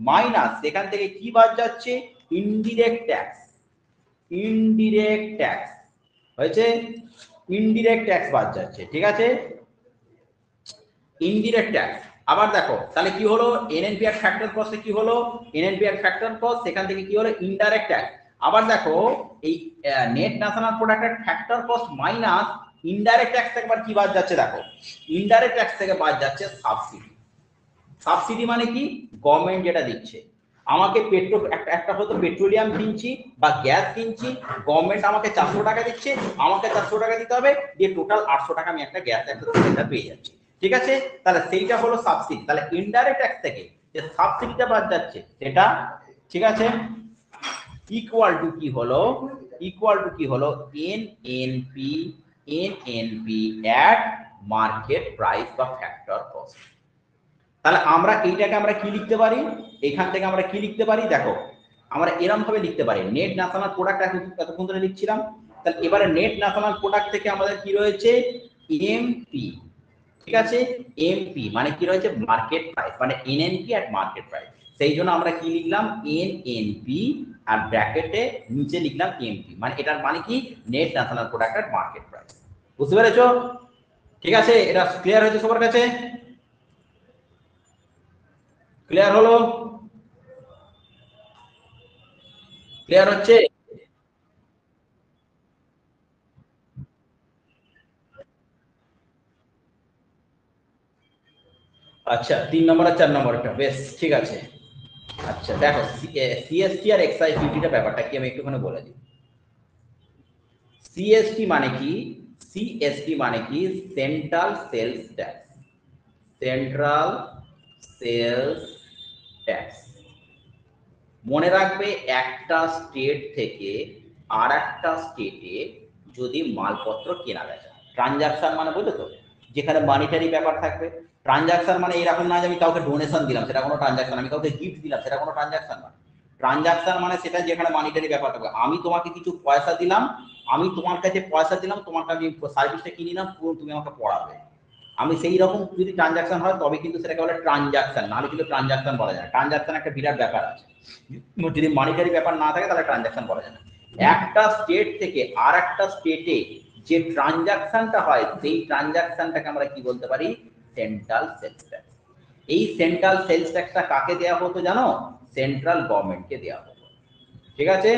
মাইনাস সেখান থেকে কি বাদ যাচ্ছে, ইনডিরেক্ট ট্যাক্স, ইনডিরেক্ট ট্যাক্স হয়েছে, ইনডিরেক্ট ট্যাক্স বাদ যাচ্ছে, ঠিক আছে, ইনডিরেক্ট ট্যাক্স। আবার দেখো তাহলে কি হলো, এনএনপি এর ফ্যাক্টর কস্টে কি হলো, এনএনপি এর ফ্যাক্টর কস্ট, সেখান থেকে কি হলো, ইনডাইরেক্ট ট্যাক্স। আবার দেখো এই নেট ন্যাশনাল প্রোডাক্টের factor cost minus indirect tax থেকে আবার কি বাদ যাচ্ছে, দেখো ইনডাইরেক্ট ট্যাক্স থেকে বাদ যাচ্ছে সাবসিডি। সাবসিডি মানে কি, গভর্নমেন্ট যেটা দিচ্ছে আমাকে, পেট্রোল একটা হয়তো পেট্রোলিয়াম কিনছি বা গ্যাস কিনছি, গভর্নমেন্ট আমাকে 400 টাকা দিচ্ছে, আমাকে 400 টাকা দিতে হবে, দিয়ে টোটাল 800 টাকা আমি একটা গ্যাস একটা সিলিন্ডার পেয়ে যাচ্ছি, ঠিক আছে, তাহলে সেইটা হলো সাবসিডি। তাহলে ইনডাইরেক্ট ট্যাক্স থেকে যে সাবসিডিটা বাদ যাচ্ছে সেটা, ঠিক আছে, ইকুয়াল টু কি হলো, ইকুয়াল টু কি হলো, NNP, NNP at market price বা ফ্যাক্টর কস্ট। তাহলে আমরা এইটাকে আমরা কি লিখতে পারি, এখান থেকে আমরা কি লিখতে পারি, দেখো আমরা এরকম ভাবে লিখতে পারি, নেট ন্যাশনাল প্রোডাক্ট এতক্ষণ ধরে লিখছিলাম, তাহলে এবারে নেট ন্যাশনাল প্রোডাক্ট থেকে আমাদের কি রয়েছে, এমপি, ঠিক আছে, এমপি মানে কি রয়েছে, মার্কেট প্রাইস, মানে এনএনপি এট মার্কেট প্রাইস, সেই জন্য আমরা কি লিখলাম, এনএনপি আর ব্র্যাকেটে নিচে লিখলাম এমপি, মানে এটার মানে কি, নেট ন্যাশনাল প্রোডাক্ট এট মার্কেট প্রাইস। বুঝতে পেরেছো? ঠিক আছে, এটা ক্লিয়ার হয়েছে সবার কাছে? ক্লিয়ার হলো? ক্লিয়ার হচ্ছে? আচ্ছা 3 নম্বর আর 4 নম্বরটা বেশ ঠিক আছে। আচ্ছা দেখো সিএসটি আর এক্সাইজ ডিউটিটা ব্যাপারটা কি আমি একটুখানি বলে দিই। সিএসটি মানে কি, সিএসটি মানে কি, central sales tax, central sales tax. মনে রাখবে একটা স্টেট থেকে আর একটা স্টেটে যদি মালপত্র কেনা বেচা, ট্রানজাকশন মানে বুঝলো তো, যেখানে মানিটারি ব্যাপার থাকবে। ট্রানজাকশন মানে এরকম না যে আমি কাউকে ডোনেশন দিলাম সেটা কোনো ট্রানজাকশন, আমি কাউকে গিফট দিলাম সেটা কোনো ট্রানজাকশন না। ট্রানজাকশন মানে সেটা যেখানে মানিটারি ব্যাপার থাকবে, আমি তোমাকে কিছু পয়সা দিলাম, আমি তোমার কাছে পয়সা দিলাম, তোমার কাছে সার্ভিসটা কিনে নিলাম, তুমি আমাকে পড়াবে, আমি সেই রকম যদি ট্রানজাকশন হয় তবে কিন্তু সেটাকে বলে ট্রানজাকশন, নাহলে কিন্তু ট্রানজাকশন বলা যায় না। ট্রানজাকশন একটা বিরাট ব্যাপার আছে, যদি মনিটারি ব্যাপার না থাকে তাহলে ট্রানজাকশন বলা যায় না। একটা স্টেট থেকে আর একটা স্টেটে যে ট্রানজাকশনটা হয় সেই ট্রানজাকশনটাকে আমরা কি বলতে পারি, সেন্ট্রাল সেলস ট্যাক্স। এই সেন্ট্রাল সেলস ট্যাক্সটা কাকে দেওয়া হতো জানো, সেন্ট্রাল গভর্নমেন্টকে দেওয়া হতো, ঠিক আছে।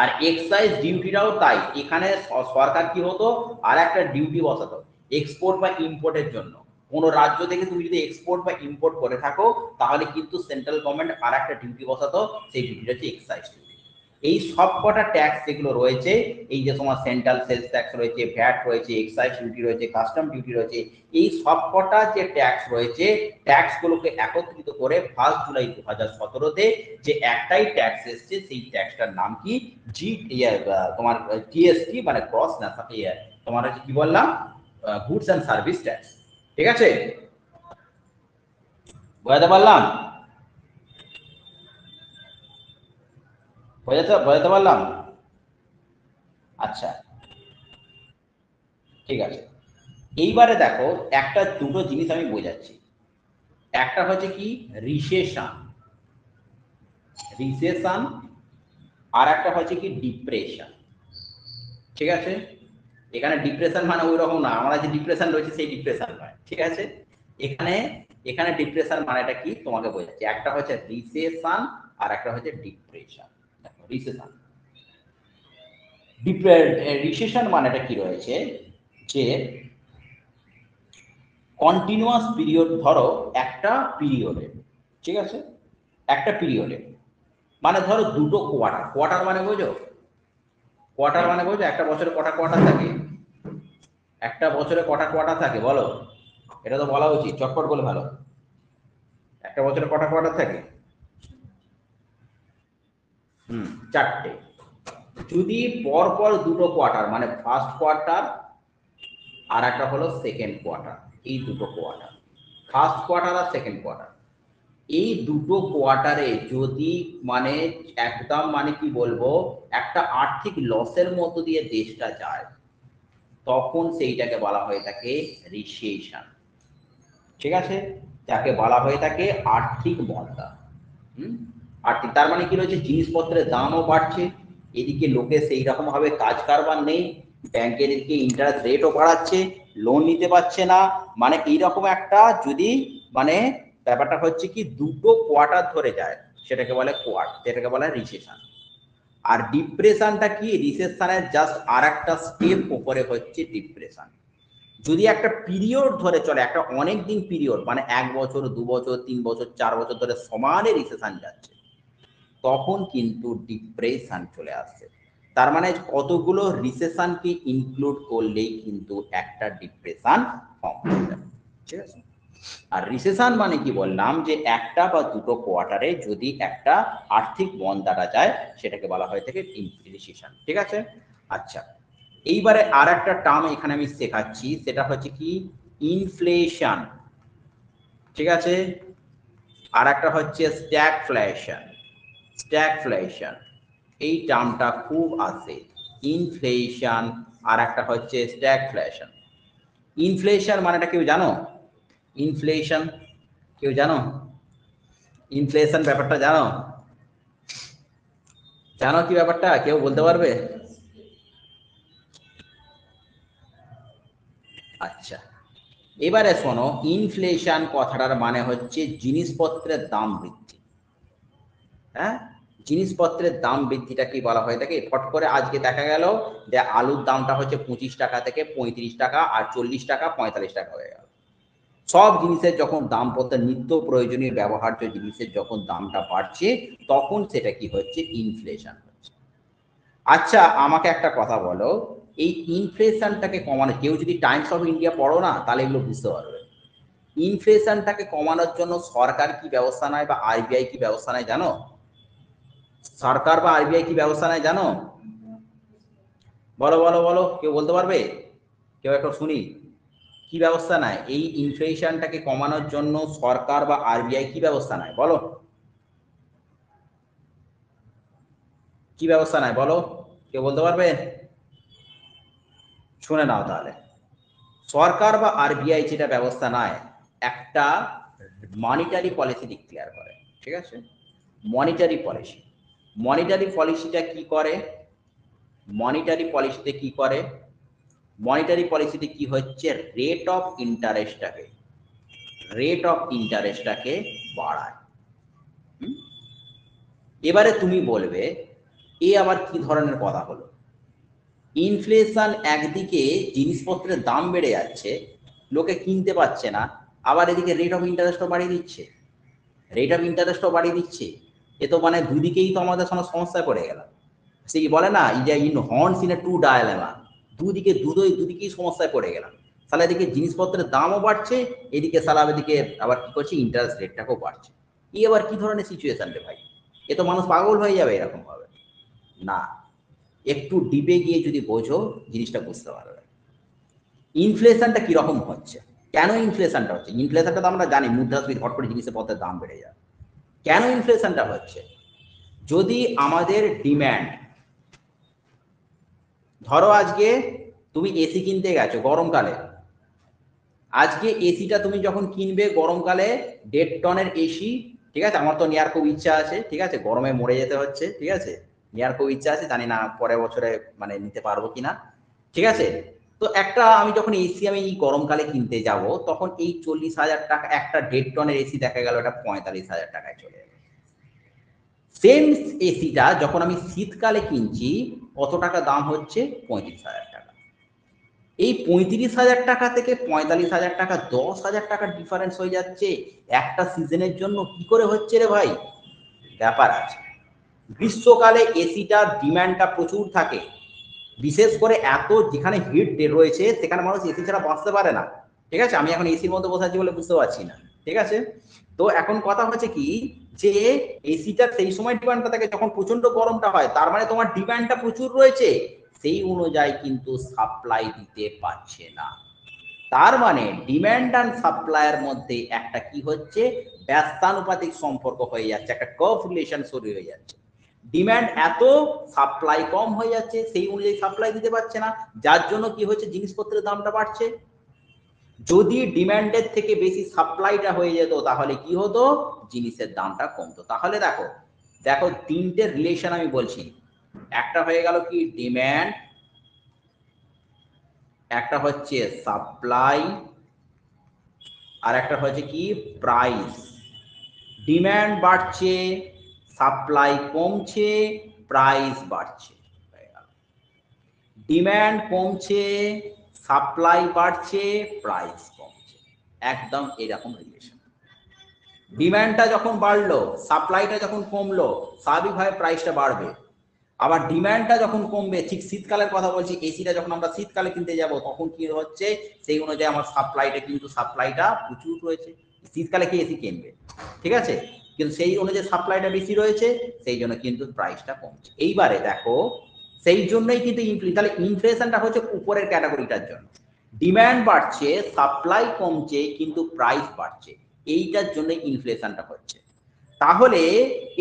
আর এক্সাইজ ডিউটিটাও তাই, এখানে সরকার কি হতো, আর একটা ডিউটি বসাতো এক্সপোর্ট বা ইম্পোর্টের জন্য। কোনো রাজ্য থেকে তুমি যদি এক্সপোর্ট বা ইম্পোর্ট করে থাকো তাহলে কিন্তু সেন্ট্রাল গভর্নমেন্ট আর একটা ডিউটি বসাতো, সেই ডিউটিটা হচ্ছে এক্সাইজ ডিউটি। এই সব কটা ট্যাক্স যেগুলো রয়েছে, এই যে তোমার সেন্ট্রাল সেলস ট্যাক্স রয়েছে, ভ্যাট রয়েছে, এক্সাইজ ডিউটি রয়েছে, কাস্টম ডিউটি রয়েছে, এই সব কটা যে ট্যাক্স রয়েছে, ট্যাক্স গুলোকে একত্রিত করে 1 জুলাই 2017-তে যে একটাই ট্যাক্স এসছে, সেই ট্যাক্সটার নাম কি, জি তোমার জিএসটি মানে ক্রস ন্যাশনাল, তোমার হচ্ছে কি বললাম, গুডস অ্যান্ড সার্ভিস ট্যাক্স, ঠিক আছে, বোঝাতে পারলাম, বোঝাতে পারলাম। আচ্ছা ঠিক আছে, এইবারে দেখো একটা দুটো জিনিস আমি বোঝাচ্ছি, একটা হচ্ছে কি রিসেশন, রিসেশন, আর একটা হচ্ছে কি ডিপ্রেশন, ঠিক আছে। এখানে ডিপ্রেশন মানে ওই রকম না, আমরা যে ডিপ্রেশন রয়েছে সেই ডিপ্রেশন নয়, ঠিক আছে। এখানে এখানে ডিপ্রেশন মানেটা কি তোমাকে বোঝাচ্ছি, একটা হচ্ছে রিসেশন আর একটা হচ্ছে ডিপ্রেশন। রিসেশন, রিসেশন মানেটা কি রয়েছে, যে কন্টিনিউয়াস পিরিয়ড, ধরো একটা পিরিয়ডে, ঠিক আছে, একটা পিরিয়ডে মানে ধরো দুটো কোয়ার্টার, কোয়ার্টার মানে বোঝো, কোয়ার্টার মানে বোঝো, একটা বছরে কটা কোয়ার্টার থাকে, একটা বছরে কটা কোয়ার্টার থাকে বলো, এটা তো বলা উচিত, চটপট বলে ভালো, একটা বছরে কটা কোয়ার্টার থাকে, চারটে। যদি পর পর দুটো কোয়ার্টার মানে ফার্স্ট কোয়ার্টার আর একটা হলো সেকেন্ড কোয়ার্টার, এই দুটো কোয়ার্টার, ফার্স্ট কোয়ার্টার আর সেকেন্ড কোয়ার্টার, এই দুটো কোয়ার্টারে যদি মানে একদম মানে কি বলবো একটা আর্থিক লসের মধ্য দিয়ে দেশটা যায়, তখন সেইটাকে বলা হয়ে থাকে রিসেশন। ঠিক আছে, যাকে বলা হয়ে থাকে আর্থিক মন্দা। আর্থিক তার মানে কি রয়েছে, জিনিসপত্রের দামও বাড়ছে, এদিকে লোকে সেই রকম ভাবে কাজ কারবার নেই, ব্যাংকের এদিকে ইন্টারেস্ট রেটও বাড়াচ্ছে, লোন নিতে পারছে না, মানে এইরকম একটা যদি মানে ব্যাপারটা হচ্ছে কি দুটো কোয়ার্টার ধরে যায়, সেটাকে বলে যেটাকে বলে রিসেশন। আর ডিপ্রেশনটা কি, রিসেশনের জাস্ট আর একটা স্টেপ উপরে হচ্ছে ডিপ্রেশন। যদি একটা পিরিয়ড ধরে চলে, একটা অনেক দিন পিরিয়ড মানে 1 বছর 2 বছর 3 বছর 4 বছর ধরে সমানে রিসেশন যাচ্ছে, তখন কিন্তু ডিপ্রেশন চলে আসছে। তার মানে কতগুলো রিসেশনকে ইনক্লুড করলেই কিন্তু একটা ডিপ্রেশন ফর্ম হয়ে যাবে। ঠিক আছে, আর রিসেশন মানে কি বললাম, যে একটা বা দুটো কোয়ার্টারে যদি একটা আর্থিক মন্দাটা যায়, সেটাকে বলা হয়ে থাকে রিসেশন। ঠিক আছে, আচ্ছা এইবারে আর একটা টার্ম এখানে আমি শেখাচ্ছি, সেটা হচ্ছে কি ইনফ্লেশন। ঠিক আছে, আর একটা হচ্ছে স্ট্যাগফ্লেশন। স্ট্যাগফ্লেশন এই টার্মটা খুব আসে, ইনফ্লেশন আর একটা হচ্ছে স্ট্যাগফ্লেশন। ইনফ্লেশন মানেটা কেউ জানো? ইনফ্লেশন কেউ জানো? ইনফ্লেশন ব্যাপারটা জানো? জানো কি ব্যাপারটা, কেউ বলতে পারবে? আচ্ছা, এবারে শোনো, ইনফ্লেশন কথাটার মানে হচ্ছে জিনিসপত্রের দাম বৃদ্ধি। হ্যাঁ, জিনিসপত্রের দাম বৃদ্ধিটা কি বলা হয়ে থাকে, ফট করে আজকে দেখা গেল যে আলুর দামটা হচ্ছে 25 টাকা থেকে 35 টাকা, আর 40 টাকা 45 টাকা হয়ে গেল। সব জিনিসের যখন দাম পড়তে, নিত্য প্রয়োজনীয় ব্যবহার্য জিনিসের যখন দামটা বাড়ছে, তখন সেটা কি হচ্ছে, ইনফ্লেশন হচ্ছে। আচ্ছা আমাকে একটা কথা বলো, এই ইনফ্লেশনটাকে কমানো, কেউ যদি টাইমস অফ ইন্ডিয়া পড়ো না তাহলে এগুলো বুঝতে পারবে। ইনফ্লেশনটাকে কমানোর জন্য সরকার কি ব্যবস্থা নেয় বা আরবিআই কি ব্যবস্থা নেয় জানো? সরকার বা আরবিআই কি ব্যবস্থা নেয় জানো? বলো বলো বলো, কেউ বলতে পারবে? কেউ একটা শুনি, কি ব্যবস্থা নেয় এই ইনফ্লেশনটাকে কমানোর জন্য সরকার বা আরবিআই কি ব্যবস্থা নেয় বলো? কি ব্যবস্থা নেয় বলো, কেউ বলতে পারবে? শুনে নাও তাহলে, সরকার বা আরবিআই যেটা ব্যবস্থা নেয়, একটা মনিটারি পলিসি ডিক্লেয়ার করে। ঠিক আছে, মনিটারি পলিসি। মনিটারি পলিসিটা কি করে, মনিটারি পলিসিতে কি করে, মনিটারি পলিসিতে কি হচ্ছে, রেট অফ ইন্টারেস্টটাকে বাড়ায়। এবারে তুমি বলবে এ আবার কি ধরনের কথা হলো, ইনফ্লেশন একদিকে জিনিসপত্রের দাম বেড়ে যাচ্ছে, লোকে কিনতে পারছে না, আবার এদিকে রেট অফ ইন্টারেস্টও বাড়িয়ে দিচ্ছে, রেট অফ ইন্টারেস্টও বাড়িয়ে দিচ্ছে, এ তো মানে দুদিকেই তো আমাদের সঙ্গে সমস্যায় পড়ে গেল। সেই বলে না, in horns in a to dilemma, দুদিকেই সমস্যায় পড়ে গেলাম। তাহলে এদিকে জিনিসপত্রের দামও বাড়ছে, এদিকে সালা এদিকে আবার কি করছে, ইন্টারেস্ট রেটটাকেও বাড়ছে। এই আবার কি ধরনের সিচুয়েশন রে ভাই, এ তো মানুষ পাগল হয়ে যাবে এরকম ভাবে। না, একটু ডিপে গিয়ে যদি বোঝো জিনিসটা বুঝতে পারবে ইনফ্লেশনটা কিরকম হচ্ছে, কেন ইনফ্লেশনটা হচ্ছে। ইনফ্লেশনটা তো আমরা জানি, মুদ্রাস্ফীতি, হট করে জিনিসের পত্রের দাম বেড়ে যায়। কেন ইনফ্লেশনটা হচ্ছে, যদি আমাদের ডিম্যান্ড, ধরো আজকে তুমি এসি কিনতে গেছো গরমকালে, আজকে এসিটা তুমি যখন কিনবে গরমকালে 1.5 টনের এসি, ঠিক আছে, আমার তো নেওয়ার খুব ইচ্ছা আছে, ঠিক আছে, গরমে মরে যেতে হচ্ছে, ঠিক আছে, নেওয়ার খুব ইচ্ছা আছে, জানি না পরের বছরে মানে নিতে পারবো কিনা, ঠিক আছে। তো একটা আমি যখন এসি আমি গরমকালে কিনতে যাব, তখন এই 40,000 টাকা একটা 1.5 টনের এসি দেখা গেল এটা 45,000 টাকায় চলে যাবে। সেম এসিটা যখন আমি শীতকালে কিনছি, কত টাকা দাম হচ্ছে, 35,000 টাকা। এই 35,000 টাকা থেকে 45,000 টাকা, 10,000 টাকার ডিফারেন্স হয়ে যাচ্ছে একটা সিজনের জন্য। কি করে হচ্ছে রে ভাই, ব্যাপার আছে। গ্রীষ্মকালে এসিটার ডিমান্ডটা প্রচুর থাকে, বিশেষ করে এত যেখানে হিট রয়েছে সেখানে মানুষ এসি ছাড়া বাঁচতে পারে না। ঠিক আছে, আমি এখন এসির মধ্যে বসে আছি বলে বুঝতে পারছি না, ঠিক আছে। তো এখন কথা হচ্ছে কি, যে এসিটা সেই সময় ডিমান্ডটা থাকে যখন প্রচন্ড গরমটা হয়, তার মানে তোমার ডিমান্ডটা প্রচুর রয়েছে, সেই অনুযায়ী কিন্তু সাপ্লাই দিতে পারছে না। তার মানে ডিম্যান্ড অ্যান্ড সাপ্লাইয়ের মধ্যে একটা কি হচ্ছে, ব্যস্তানুপাতিক সম্পর্ক হয়ে যাচ্ছে, একটা কার্ভ রিলেশন শুরু হয়ে যাচ্ছে। ডিম্যান্ড এত, সাপ্লাই কম হয়ে যাচ্ছে, সেই অনুযায়ী সাপ্লাই দিতে পারছে না, যার জন্য কি হচ্ছে, জিনিসপত্রের দামটা বাড়ছে। যদি ডিম্যান্ডের থেকে বেশি সাপ্লাইটা হয়ে যেত তাহলে কি হতো, জিনিসের দামটা কমতো। তাহলে দেখো দেখো তিনটে রিলেশন আমি বলছি, একটা হয়ে গেল কি ডিম্যান্ড, একটা হচ্ছে সাপ্লাই, আর একটা হচ্ছে কি প্রাইস। ডিম্যান্ড বাড়ছে, সাপ্লাই কমছে, প্রাইস বাড়ছে। ডিম্যান্ড কমছে, সাপ্লাই বাড়ছে, প্রাইস কমছে, একদম এরকম রিলেশন। ডিম্যান্ডটা যখন বাড়লো, সাপ্লাইটা যখন কমলো, স্বাভাবিকভাবে প্রাইসটা বাড়বে। আবার ডিম্যান্ডটা যখন কমবে, ঠিক শীতকালের কথা বলছি, এসিটা যখন আমরা শীতকালে কিনতে যাব তখন কি হচ্ছে, সেই অনুযায়ী আমার সাপ্লাইটা কিন্তু সাপ্লাইটা প্রচুর রয়েছে, শীতকালে কি এসি কিনবে, ঠিক আছে, কিন্তু সেই অনুযায়ী সাপ্লাইটা বেশি রয়েছে, সেই জন্য কিন্তু প্রাইসটা কমছে। এইবারে দেখো সেই জন্যই কিন্তু তাহলে ইনফ্লেশনটা হচ্ছে উপরের ক্যাটাগরিটার জন্য, ডিম্যান্ড বাড়ছে, সাপ্লাই কমছে, কিন্তু প্রাইস বাড়ছে, এইটার জন্য ইনফ্লেশনটা হচ্ছে। তাহলে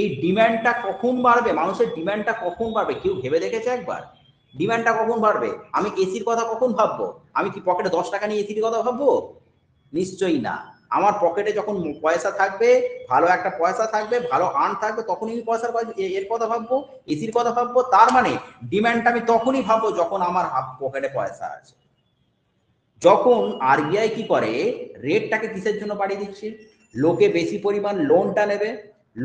এই ডিম্যান্ডটা কখন বাড়বে, মানুষের ডিম্যান্ডটা কখন বাড়বে, কেউ ভেবে দেখেছে একবার ডিম্যান্ডটা কখন বাড়বে? আমি এসির কথা কখন ভাববো? আমি কি পকেটে 10 টাকা নিয়ে এসির কথা ভাববো? নিশ্চয়ই না। আমার পকেটে যখন পয়সা থাকবে, ভালো একটা পয়সা থাকবে, ভালো আর্ন থাকবে, তখনই আমি পয়সার এর কথা ভাববো, এসির কথা ভাববো। তার মানে ডিম্যান্ডটা আমি তখনই ভাববো যখন আমার পকেটে পয়সা আছে। যখন আরবিআই কি করে, রেটটাকে কিসের জন্য বাড়িয়ে দিচ্ছে, লোকে বেশি পরিমাণ লোনটা নেবে,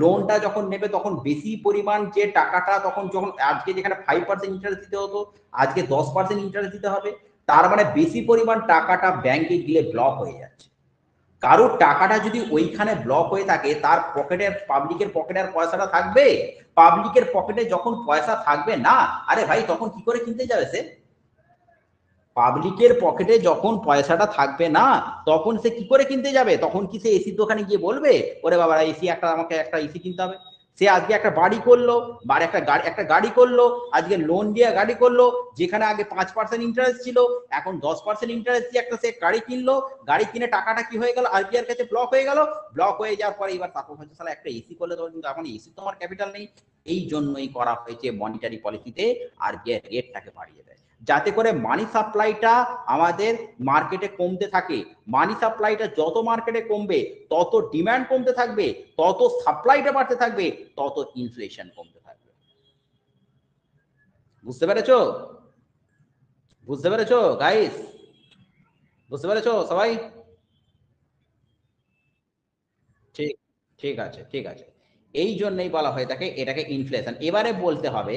লোনটা যখন নেবে তখন বেশি পরিমাণ যে টাকাটা, তখন যখন আজকে যেখানে 5% ইন্টারেস্ট দিতে হতো আজকে 10% ইন্টারেস্ট দিতে হবে, তার মানে বেশি পরিমাণ টাকাটা ব্যাংকে গিয়ে ব্লক হয়ে যাচ্ছে। কারোর টাকাটা যদি ওইখানে ব্লক হয়ে থাকে, তার পকেটে, পাবলিকের পকেটে আর পয়সাটা থাকবে? পাবলিকের পকেটে যখন পয়সা থাকবে না, আরে ভাই তখন কি করে কিনতে যাবে সে? পাবলিকের পকেটে যখন পয়সাটা থাকবে না, তখন সে কি করে কিনতে যাবে? তখন কি সে এসির দোকানে গিয়ে বলবে ওরে বাবা এসি একটা, আমাকে একটা এসি কিনতে হবে? সে আজকে একটা বাড়ি করলো, বা একটা গাড়ি করলো, আজকে লোন দিয়ে গাড়ি করলো, যেখানে আগে 5% ইন্টারেস্ট ছিল, এখন 10% ইন্টারেস্ট দিয়ে একটা সে গাড়ি কিনলো, গাড়ি কিনে টাকাটা কি হয়ে গেল, আরবিআই এর কাছে ব্লক হয়ে গেল। ব্লক হয়ে যাওয়ার পরে এবার তারপর হচ্ছে সালা একটা এসি করলে তখন, কিন্তু এখন এসি তো আমার ক্যাপিটাল নেই। এই জন্যই করা হয়েছে মনিটারি পলিসিতে আরবিআই রেটটাকে বাড়িয়ে দেয়, যাতে করে মানি সাপ্লাইটা আমাদের মার্কেটে কমতে থাকে। মানি সাপ্লাইটা যত মার্কেটে কমবে, তত ডিমান্ড কমতে থাকবে, তত সাপ্লাইটা বাড়তে থাকবে, তত ইনফ্লেশন কমতে থাকবে। বুঝতে পেরেছো? বুঝতে পেরেছো গাইস? বুঝতে পেরেছো সবাই? ঠিক, ঠিক আছে, ঠিক আছে। এই জন্যই বলা হয়ে থাকে এটাকে ইনফ্লেশন। এবারে বলতে হবে,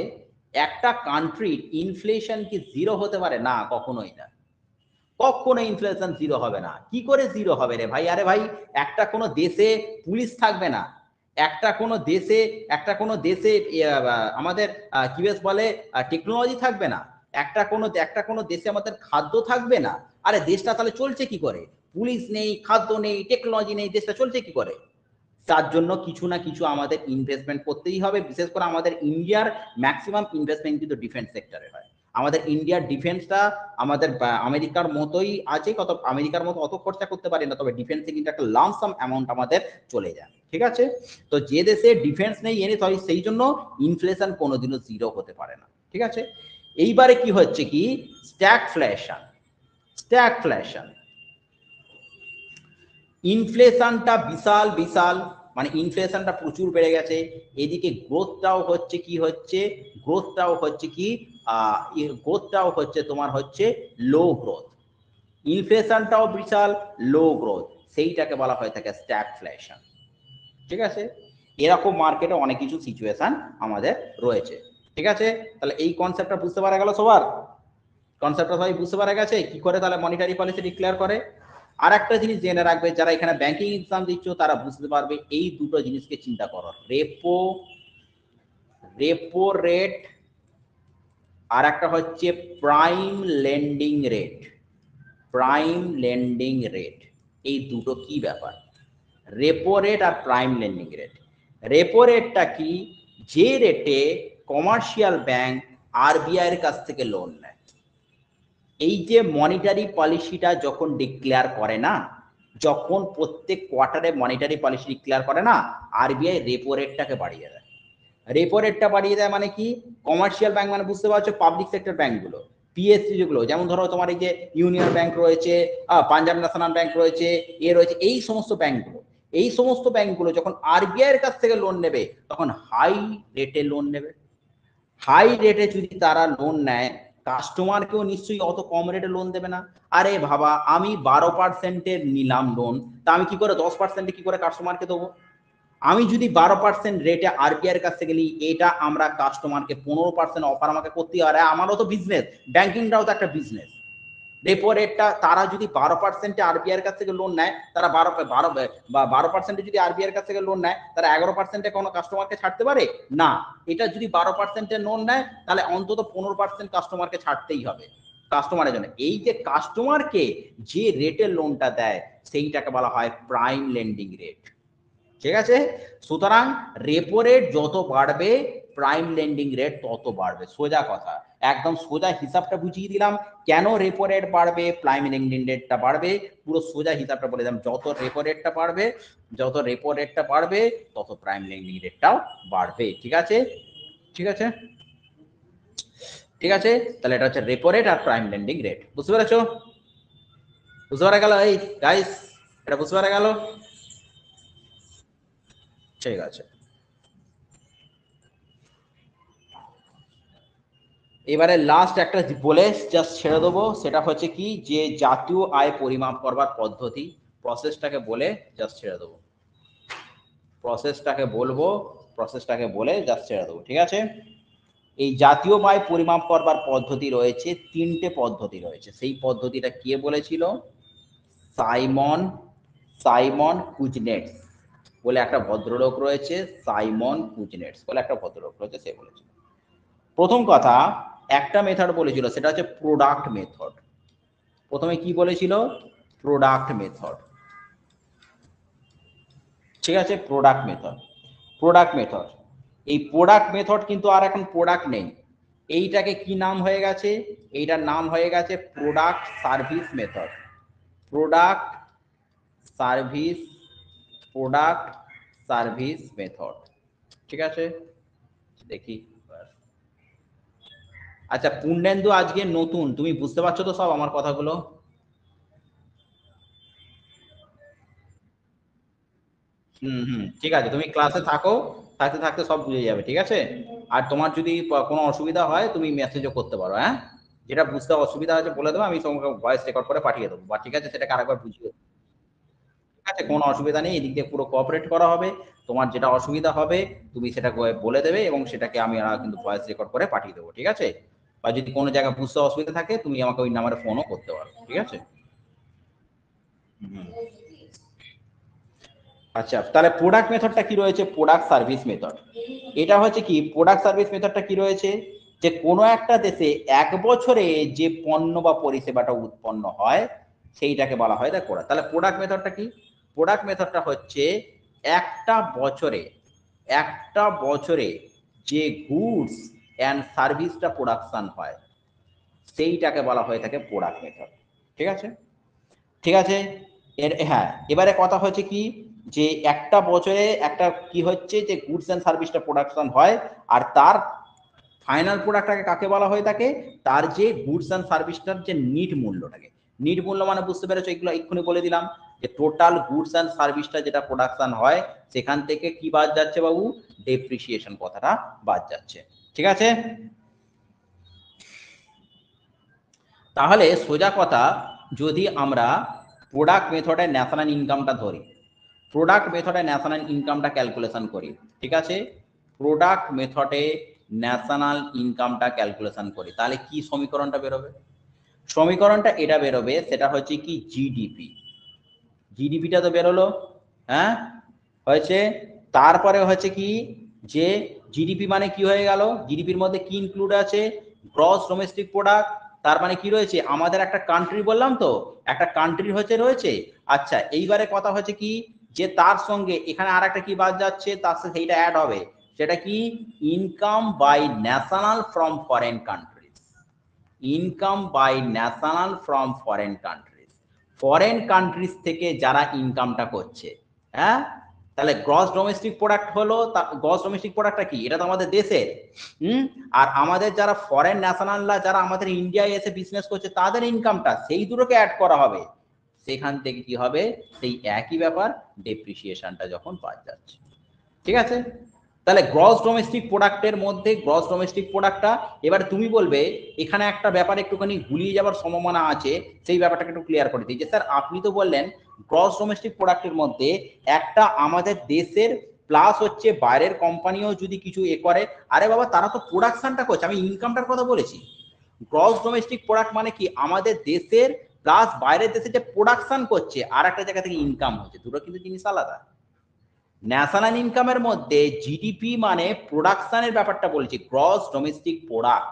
একটা কান্ট্রির ইনফ্লেশন কি জিরো হতে পারে? না, কখনোই না। কখনো ইনফ্লেশন জিরো হবে না। কি করে জিরো হবে রে ভাই? আরে ভাই, একটা কোনো দেশে পুলিশ থাকবে না, একটা কোনো দেশে আমাদের কি বেশ বলে টেকনোলজি থাকবে না, একটা কোনো দেশে আমাদের খাদ্য থাকবে না, আরে দেশটা তাহলে চলছে কি করে? পুলিশ নেই, খাদ্য নেই, টেকনোলজি নেই, দেশটা চলছে কি করে? তার জন্য কিছু না কিছু আমাদের ইনভেস্টমেন্ট করতেই হবে। বিশেষ করে আমাদের ইন্ডিয়ার ম্যাক্সিমাম ইনভেস্টমেন্ট কিন্তু ডিফেন্স সেক্টরে হয়। আমাদের ইন্ডিয়ার ডিফেন্সটা আমাদের আমেরিকার মতোই আছে, কত আমেরিকার মতো অত খরচা করতে পারি না, তবে ডিফেন্সে কিন্তু একটা লামসাম অ্যামাউন্ট আমাদের চলে যায়, ঠিক আছে? তো যে দেশে ডিফেন্স নেই এনে, তাই সেই জন্য ইনফ্লেশন কোনোদিনও জিরো হতে পারে না, ঠিক আছে? এইবারে কি হচ্ছে কি, স্ট্যাগফ্লেশন। স্ট্যাগফ্লেশন, ইনফ্লেশনটা বিশাল বিশাল, মানে ইনফ্লেশনটা প্রচুর বেড়ে গেছে, এদিকে গ্রোথটাও হচ্ছে কি হচ্ছে, গ্রোথটাও হচ্ছে তোমার হচ্ছে লো গ্রোথ, ইনফ্লেশনটাও বিশাল, লো গ্রোথ, সেইটাকে বলা হয়ে থাকে স্ট্যাগফ্লেশন, ঠিক আছে? এরকম মার্কেটে অনেক কিছু সিচুয়েশন আমাদের রয়েছে, ঠিক আছে? তাহলে এই কনসেপ্টটা বুঝতে পারা গেল সবার? কনসেপ্টটা সবাই বুঝতে পারা গেছে কি করে তাহলে মনিটারি পলিসি ডিক্লেয়ার করে? আর একটা জিনিস জেনে রাখবে, যারা এখানে ব্যাংকিং এক্সাম দিচ্ছ তারা বুঝতে পারবে, এই দুটো জিনিসকে চিন্তা করো, রেপো রেট, আর একটা হচ্ছে prime lending rate. Prime lending rate, এই দুটো কি ব্যাপার? রেপো রেট আর প্রাইম লেন্ডিং রেট। রেপো রেটটা কি? যে রেটে কমার্শিয়াল ব্যাংক আরবিআই এর কাছ থেকে লোন নেয়, এই যে মনিটারি পলিসিটা যখন ডিক্লেয়ার করে না, যখন প্রত্যেক কোয়ার্টারে মনিটারি পলিসি ডিক্লেয়ার করে না, আরবিআই রেপো রেটটাকে বাড়িয়ে দেয়। রেপো রেটটা বাড়িয়ে দেয় মানে কি, কমার্শিয়াল ব্যাংক মানে বুঝতে পারছো পাবলিক সেক্টর ব্যাংকগুলো, পিএসসি যেগুলো, যেমন ধরো তোমার এই যে ইউনিয়ন ব্যাংক রয়েছে, পাঞ্জাব ন্যাশনাল ব্যাংক রয়েছে, রয়েছে, এই সমস্ত ব্যাংকগুলো, এই সমস্ত ব্যাংকগুলো যখন আরবিআই এর কাছ থেকে লোন নেবে তখন হাই রেটে লোন নেবে। হাই রেটে যদি তারা লোন নেয়, কাস্টমারকেও নিশ্চয়ই অত কম রেটে লোন দেবে না। আরে ভাবা, আমি 12% নিলাম লোন, তা আমি কি করে 10% কি করে কাস্টমারকে দেবো? আমি যদি 12% রেটে আরবিআই এর কাছ থেকে নিই, এটা আমরা কাস্টমারকে 15% অফার আমাকে করতে হয়। আমারও তো বিজনেস, ব্যাংকিংটাও তো একটা বিজনেস। রেপো রেটটা তারা যদি 12% আরবিআই এর কাছ থেকে লোন নেয়, তারা 12% যদি আরবিআই এর কাছ থেকে লোন নেয়, তারা 11% কোনো কাস্টমারকে ছাড়তে পারে না। এটা যদি 12% লোন নেয়, তাহলে অন্তত 15% কাস্টমারকে ছাড়তেই হবে কাস্টমারের জন্য। এই যে কাস্টমারকে যে রেটে লোনটা দেয়, সেইটাকে বলা হয় প্রাইম লেন্ডিং রেট। ঠিক আছে, সুতরাং রেপো রেট যত বাড়বে প্রাইম লেন্ডিং রেট তত বাড়বে, সোজা কথা। একদম সোজা হিসাবটা বুঝিয়ে দিলাম, কেন রেপো রেট বাড়বে, প্রাইম লেন্ডিং রেটটা বাড়বে, পুরো সোজা হিসাবটা বলে দিলাম। যত রেপো রেটটা বাড়বে, যত রেপো রেটটা বাড়বে, তত প্রাইম লেন্ডিং রেটটাও বাড়বে। ঠিক আছে, ঠিক আছে, ঠিক আছে। তাহলে এটা হচ্ছে রেপো রেট আর প্রাইম লেন্ডিং রেট। বুঝতে পেরেছো? বুঝতে পারা গেল এই গাইস? এটা বুঝতে পারা গেল? ঠিক আছে, এবারে লাস্ট একটা বলে জাস্ট ছেড়ে দেবো, সেটা হচ্ছে কি, যে জাতীয় আয় পরিমাপ করবার পদ্ধতি, প্রসেসটাকে বলে জাস্ট ছেড়ে দেবো, প্রসেসটাকে বলবো, প্রসেসটাকে বলে জাস্ট ছেড়ে দেবো। ঠিক আছে, এই জাতীয় আয় পরিমাপ করবার পদ্ধতি রয়েছে, তিনটে পদ্ধতি রয়েছে। সেই পদ্ধতিটা কে বলেছিল? সাইমন সাইমন কুজনেটস বলে একটা ভদ্রলোক রয়েছে, সাইমন কুজনেটস বলে একটা ভদ্রলোক রয়েছে, সে বলেছিল। প্রথম কথা, একটা মেথড বলেছিল, সেটা হচ্ছে প্রোডাক্ট মেথড। প্রথমে কি বলেছিল? Product method. ঠিক আছে, প্রোডাক্ট মেথড, প্রোডাক্ট মেথড। এই প্রোডাক্ট মেথড কিন্তু আর এখন প্রোডাক্ট নেই, এইটাকে কি নাম হয়ে গেছে? এইটার নাম হয়ে গেছে product service method. Product service, product service method. ঠিক আছে, দেখি। আচ্ছা পূর্ণেন্দু, আজকে নতুন, তুমি বুঝতে পারছো তো সব আমার কথাগুলো? ঠিক আছে, তুমি ক্লাসে থাকো, থাকতে থাকতে সব বুঝে যাবে। ঠিক আছে, আর তোমার যদি কোনো অসুবিধা হয় তুমি মেসেজও করতে পারো। হ্যাঁ, যেটা বুঝতে অসুবিধা আছে বলে দেবো, আমি তোমাকে ভয়েস রেকর্ড করে পাঠিয়ে দেবো। বা ঠিক আছে, সেটাকে আরেকবার বুঝিয়ে দেবো। ঠিক আছে, কোনো অসুবিধা নেই, এদিক দিয়ে পুরো কোঅপারেট করা হবে। তোমার যেটা অসুবিধা হবে তুমি সেটা বলে দেবে, এবং সেটাকে আমি কিন্তু ভয়েস রেকর্ড করে পাঠিয়ে দেবো। ঠিক আছে, বা যদি কোনো জায়গায় বুঝতে অসুবিধা থাকে তুমি আমাকে ওই নাম্বারে ফোনও করতে পারো। ঠিক আছে। হুম। আচ্ছা, তাহলে প্রোডাক্ট মেথডটা কি রয়েছে? Product service method. এটা হচ্ছে কি, প্রোডাক্ট সার্ভিস মেথডটা কি রয়েছে, যে কোনো একটা দেশে এক বছরে যে পণ্য বা পরিষেবাটা উৎপন্ন হয় সেইটাকে বলা হয় দেখ প্রোডাক্ট। তাহলে প্রোডাক্ট মেথডটা কি? প্রোডাক্ট মেথডটা হচ্ছে একটা বছরে, একটা বছরে যে গুডস অ্যান্ড সার্ভিসটা প্রোডাকশন হয় সেইটাকে বলা হয়ে থাকে প্রোডাক্ট মেথড। ঠিক আছে, ঠিক আছে। হ্যাঁ, এবারে কথা হচ্ছে কি, যে একটা বছরে একটা কি হচ্ছে, যে গুডস এন্ড সার্ভিসটা প্রোডাকশন হয়, আর তার ফাইনাল প্রোডাক্টটাকে কাকে বলা হয়ে থাকে? তার যে গুডস এন্ড সার্ভিসটার যে নিট মূল্যটাকে। নিট মূল্য মানে বুঝতে পেরেছো? এগুলো এক্ষুনি বলে দিলাম, যে টোটাল গুডস এন্ড সার্ভিসটা যেটা প্রোডাকশন হয় সেখান থেকে কি বাদ যাচ্ছে বাবু? ডেপ্রিসিয়েশন কথাটা বাদ যাচ্ছে। ঠিক আছে, তাহলে সোজা কথা, যদি আমরা প্রোডাক্ট মেথডে ন্যাশনাল ইনকামটা ধরি, প্রোডাক্ট মেথডে ন্যাশনাল ইনকামটা ক্যালকুলেশন করি। ঠিক আছে, প্রোডাক্ট মেথডে ন্যাশনাল ইনকামটা ক্যালকুলেশন করি, তাহলে কি সমীকরণটা বেরোবে? সমীকরণটা এটা বেরোবে, সেটা হচ্ছে কি জিডিপি। জিডিপিটা তো বেরোলো, হ্যাঁ হয়েছে। তারপরে হচ্ছে কি, যে জিডিপি মানে কি হয়ে গেল? জিডিপির মধ্যে কি ইনক্লুড আছে? Gross domestic product. তার মানে কি রয়েছে? আমাদের একটা কান্ট্রি, বললাম তো একটা কান্ট্রি হচ্ছে রয়েছে। আচ্ছা, এইবারে কথা হচ্ছে কি, যে তার সঙ্গে এখানে আর একটা কি বাদ যাচ্ছে, তার সাথে সেইটা অ্যাড হবে, সেটা কি? Income by national from foreign countries. Income by national from foreign countries, foreign countries থেকে যারা ইনকামটা করছে। হ্যাঁ, তাহলে গ্রস ডোমেস্টিক প্রোডাক্ট হলো, গ্রস ডোমেস্টিক প্রোডাক্টটা কি, এটা তো আমাদের দেশের। আর আমাদের যারা ফরেন ন্যাশনালরা যারা আমাদের ইন্ডিয়ায় এসে বিজনেস করছে তাদের ইনকামটা, সেই দুটোকে অ্যাড করা হবে। সেখান থেকে কি হবে, সেই একই ব্যাপার, ডেপ্রিসিয়েশনটা যখন বাদ যাচ্ছে। ঠিক আছে, তাহলে গ্রস ডোমেস্টিক প্রোডাক্টের মধ্যে গ্রস ডোমেস্টিক প্রোডাক্টটা, এবার তুমি বলবে এখানে একটা ব্যাপার একটুখানি গুলিয়ে যাওয়ার সম্ভাবনা আছে, সেই ব্যাপারটাকে একটু ক্লিয়ার করে দিই। যে স্যার আপনি তো বললেন গ্রস ডোমেস্টিক প্রোডাক্টের মধ্যে একটা আমাদের দেশের প্লাস হচ্ছে বাইরের কোম্পানিও যদি কিছু এ করে। আরে বাবা, তারা তো প্রোডাকশনটা করছে, আমি ইনকামটার কথা বলেছি। গ্রস ডোমেস্টিক প্রোডাক্ট মানে কি, আমাদের দেশের প্লাস বাইরের দেশে যে প্রোডাকশন করছে আর একটা জায়গা থেকে ইনকাম হচ্ছে, দুটো কিন্তু জিনিস আলাদা। ন্যাশনাল ইনকামের মধ্যে জিডিপি মানে প্রোডাকশনের ব্যাপারটা বলছি, গ্রস ডোমেস্টিক প্রোডাক্ট,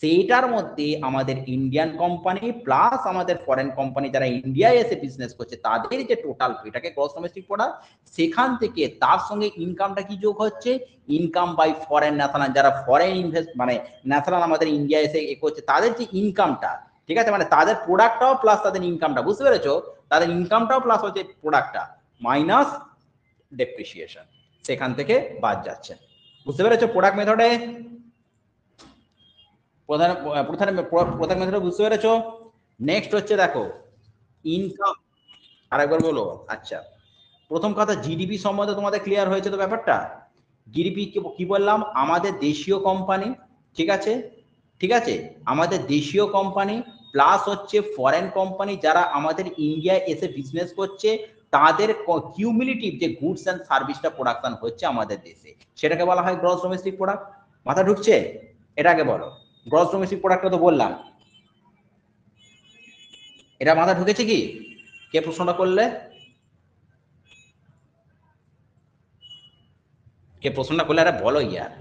সেইটার মধ্যে আমাদের ইন্ডিয়ান কোম্পানি প্লাস আমাদের ফরেন কোম্পানি যারা ইন্ডিয়ায় এসে বিজনেস করছে তাদের যে টোটাল, এটাকে গ্রস ডোমেস্টিক প্রোডাক্ট। সেখান থেকে তার সঙ্গে ইনকামটা কি যোগ হচ্ছে, ইনকাম বাই ফরেন ন্যাশনাল, যারা ফরেন ইনভেস্ট মানে ন্যাশনাল আমাদের ইন্ডিয়া এসে এ করছে তাদের যে ইনকামটা, ঠিক আছে, মানে তাদের প্রোডাক্টটাও প্লাস তাদের ইনকামটা, বুঝতে পেরেছো, তাদের ইনকামটাও প্লাস হচ্ছে প্রোডাক্টটা মাইনাস ডেপ্রিসিয়েশন, সেখান থেকে বাদ যাচ্ছে। বুঝতে পেরেছো প্রোডাক্ট মেথডে, প্রধান মেথডে বুঝতে পেরেছো। নেক্সট হচ্ছে দেখো ইনকাম, আরেকবার বলো। আচ্ছা, প্রথম কথা জিডিপি সম্বন্ধে তোমাদের ক্লিয়ার হয়েছে তো ব্যাপারটা। জিডিপি কি বললাম, আমাদের দেশীয় কোম্পানি, ঠিক আছে, ঠিক আছে, আমাদের দেশীয় কোম্পানি প্লাস হচ্ছে ফরেন কোম্পানি যারা আমাদের ইন্ডিয়ায় এসে বিজনেস করছে, তাদের কিউমুলেটিভ যে গুডস অ্যান্ড সার্ভিসটা প্রোডাকশন হচ্ছে আমাদের দেশে, সেটাকে বলা হয় গ্রস ডোমেস্টিক প্রোডাক্ট। মাথা ঢুকছে? এটাকে বলো গ্রস ডোমেস্টিক প্রোডাক্টটা তো বললাম, এটা মাথা ঢুকেছে কি? কে প্রশ্নটা করলে? কে প্রশ্নটা করলে? আরে বলো ইয়ার।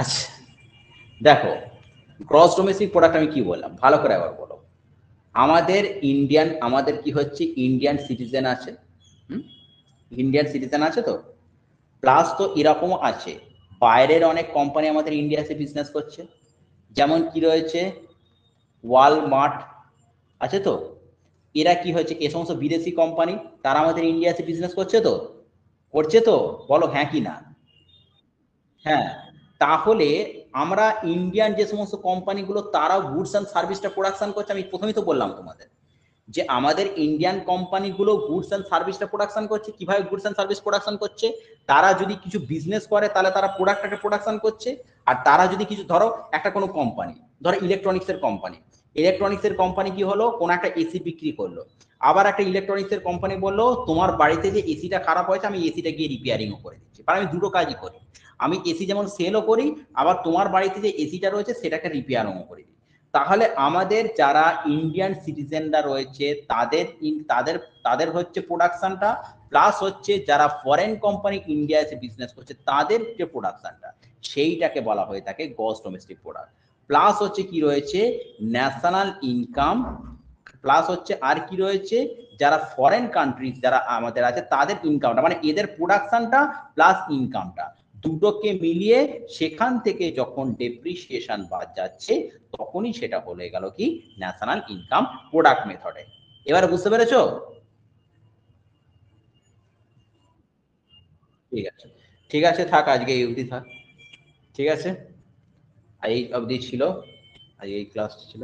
আচ্ছা দেখো, গ্রস ডোমেস্টিক প্রোডাক্ট আমি কি বললাম ভালো করে আবার বলো। আমাদের ইন্ডিয়ান, আমাদের কি হচ্ছে ইন্ডিয়ান সিটিজেন আছে, ইন্ডিয়ান সিটিজেন আছে তো, প্লাস তো এরকমও আছে বাইরের অনেক কোম্পানি আমাদের ইন্ডিয়াতে বিজনেস করছে, যেমন কি রয়েছে ওয়ালমার্ট আছে তো, এরা কি হচ্ছে এ সমস্ত বিদেশি কোম্পানি, তারা আমাদের ইন্ডিয়াতে বিজনেস করছে তো, করছে তো, বলো হ্যাঁ কি না। হ্যাঁ, তাহলে আমরা ইন্ডিয়ান যে সমস্ত কোম্পানিগুলো তারাও গুডস অ্যান্ড সার্ভিসটা প্রোডাকশন করছে, আমি প্রথমেই তো বললাম তোমাদের যে আমাদের ইন্ডিয়ান কোম্পানিগুলো গুডস অ্যান্ড সার্ভিসটা প্রোডাকশন করছে। কিভাবে গুডস অ্যান্ড সার্ভিস প্রোডাকশন করছে, তারা যদি কিছু বিজনেস করে তাহলে তারা প্রোডাক্টটাকে প্রোডাকশন করছে, আর তারা যদি কিছু ধরো একটা কোনো কোম্পানি, ধরো ইলেকট্রনিক্সের কোম্পানি, ইলেকট্রনিক্সের কোম্পানি কি হলো, কোনো একটা এসি বিক্রি করলো, আবার একটা ইলেকট্রনিক্সের কোম্পানি বললো তোমার বাড়িতে যে এসিটা খারাপ হয়েছে আমি এসিটা গিয়ে রিপেয়ারিংও করে দিচ্ছি, কারণ আমি দুটো কাজই করি, আমি এসি যেমন সেলও করি, আবার তোমার বাড়িতে যে এসিটা রয়েছে সেটাকে রিপেয়ারও করি। তাহলে আমাদের যারা ইন্ডিয়ান সিটিজেনরা রয়েছে তাদের তাদের তাদের হচ্ছে প্রোডাকশনটা, প্লাস হচ্ছে যারা ফরেন কোম্পানি ইন্ডিয়া এসে বিজনেস করছে তাদের যে প্রোডাকশনটা, সেইটাকে বলা হয়ে থাকে গ্রস ডোমেস্টিক প্রোডাক্ট। প্লাস হচ্ছে কি রয়েছে ন্যাশনাল ইনকাম, প্লাস হচ্ছে আর কি রয়েছে যারা ফরেন কান্ট্রি যারা আমাদের আছে তাদের ইনকামটা, মানে এদের প্রোডাকশনটা প্লাস ইনকামটা দুটোকে মিলিয়ে সেখান থেকে যখন ডেপ্রিসিয়েশন বাদ যাচ্ছে তখনই সেটা হয়ে গেল কি ন্যাশনাল ইনকাম প্রোডাক্ট মেথডে। এবারে বুঝতে পেরেছো? ঠিক আছে, ঠিক আছে, থাক আজকে এই অবধি থাক। ঠিক আছে, এই অবধি ছিল, আজ এই ক্লাস ছিল।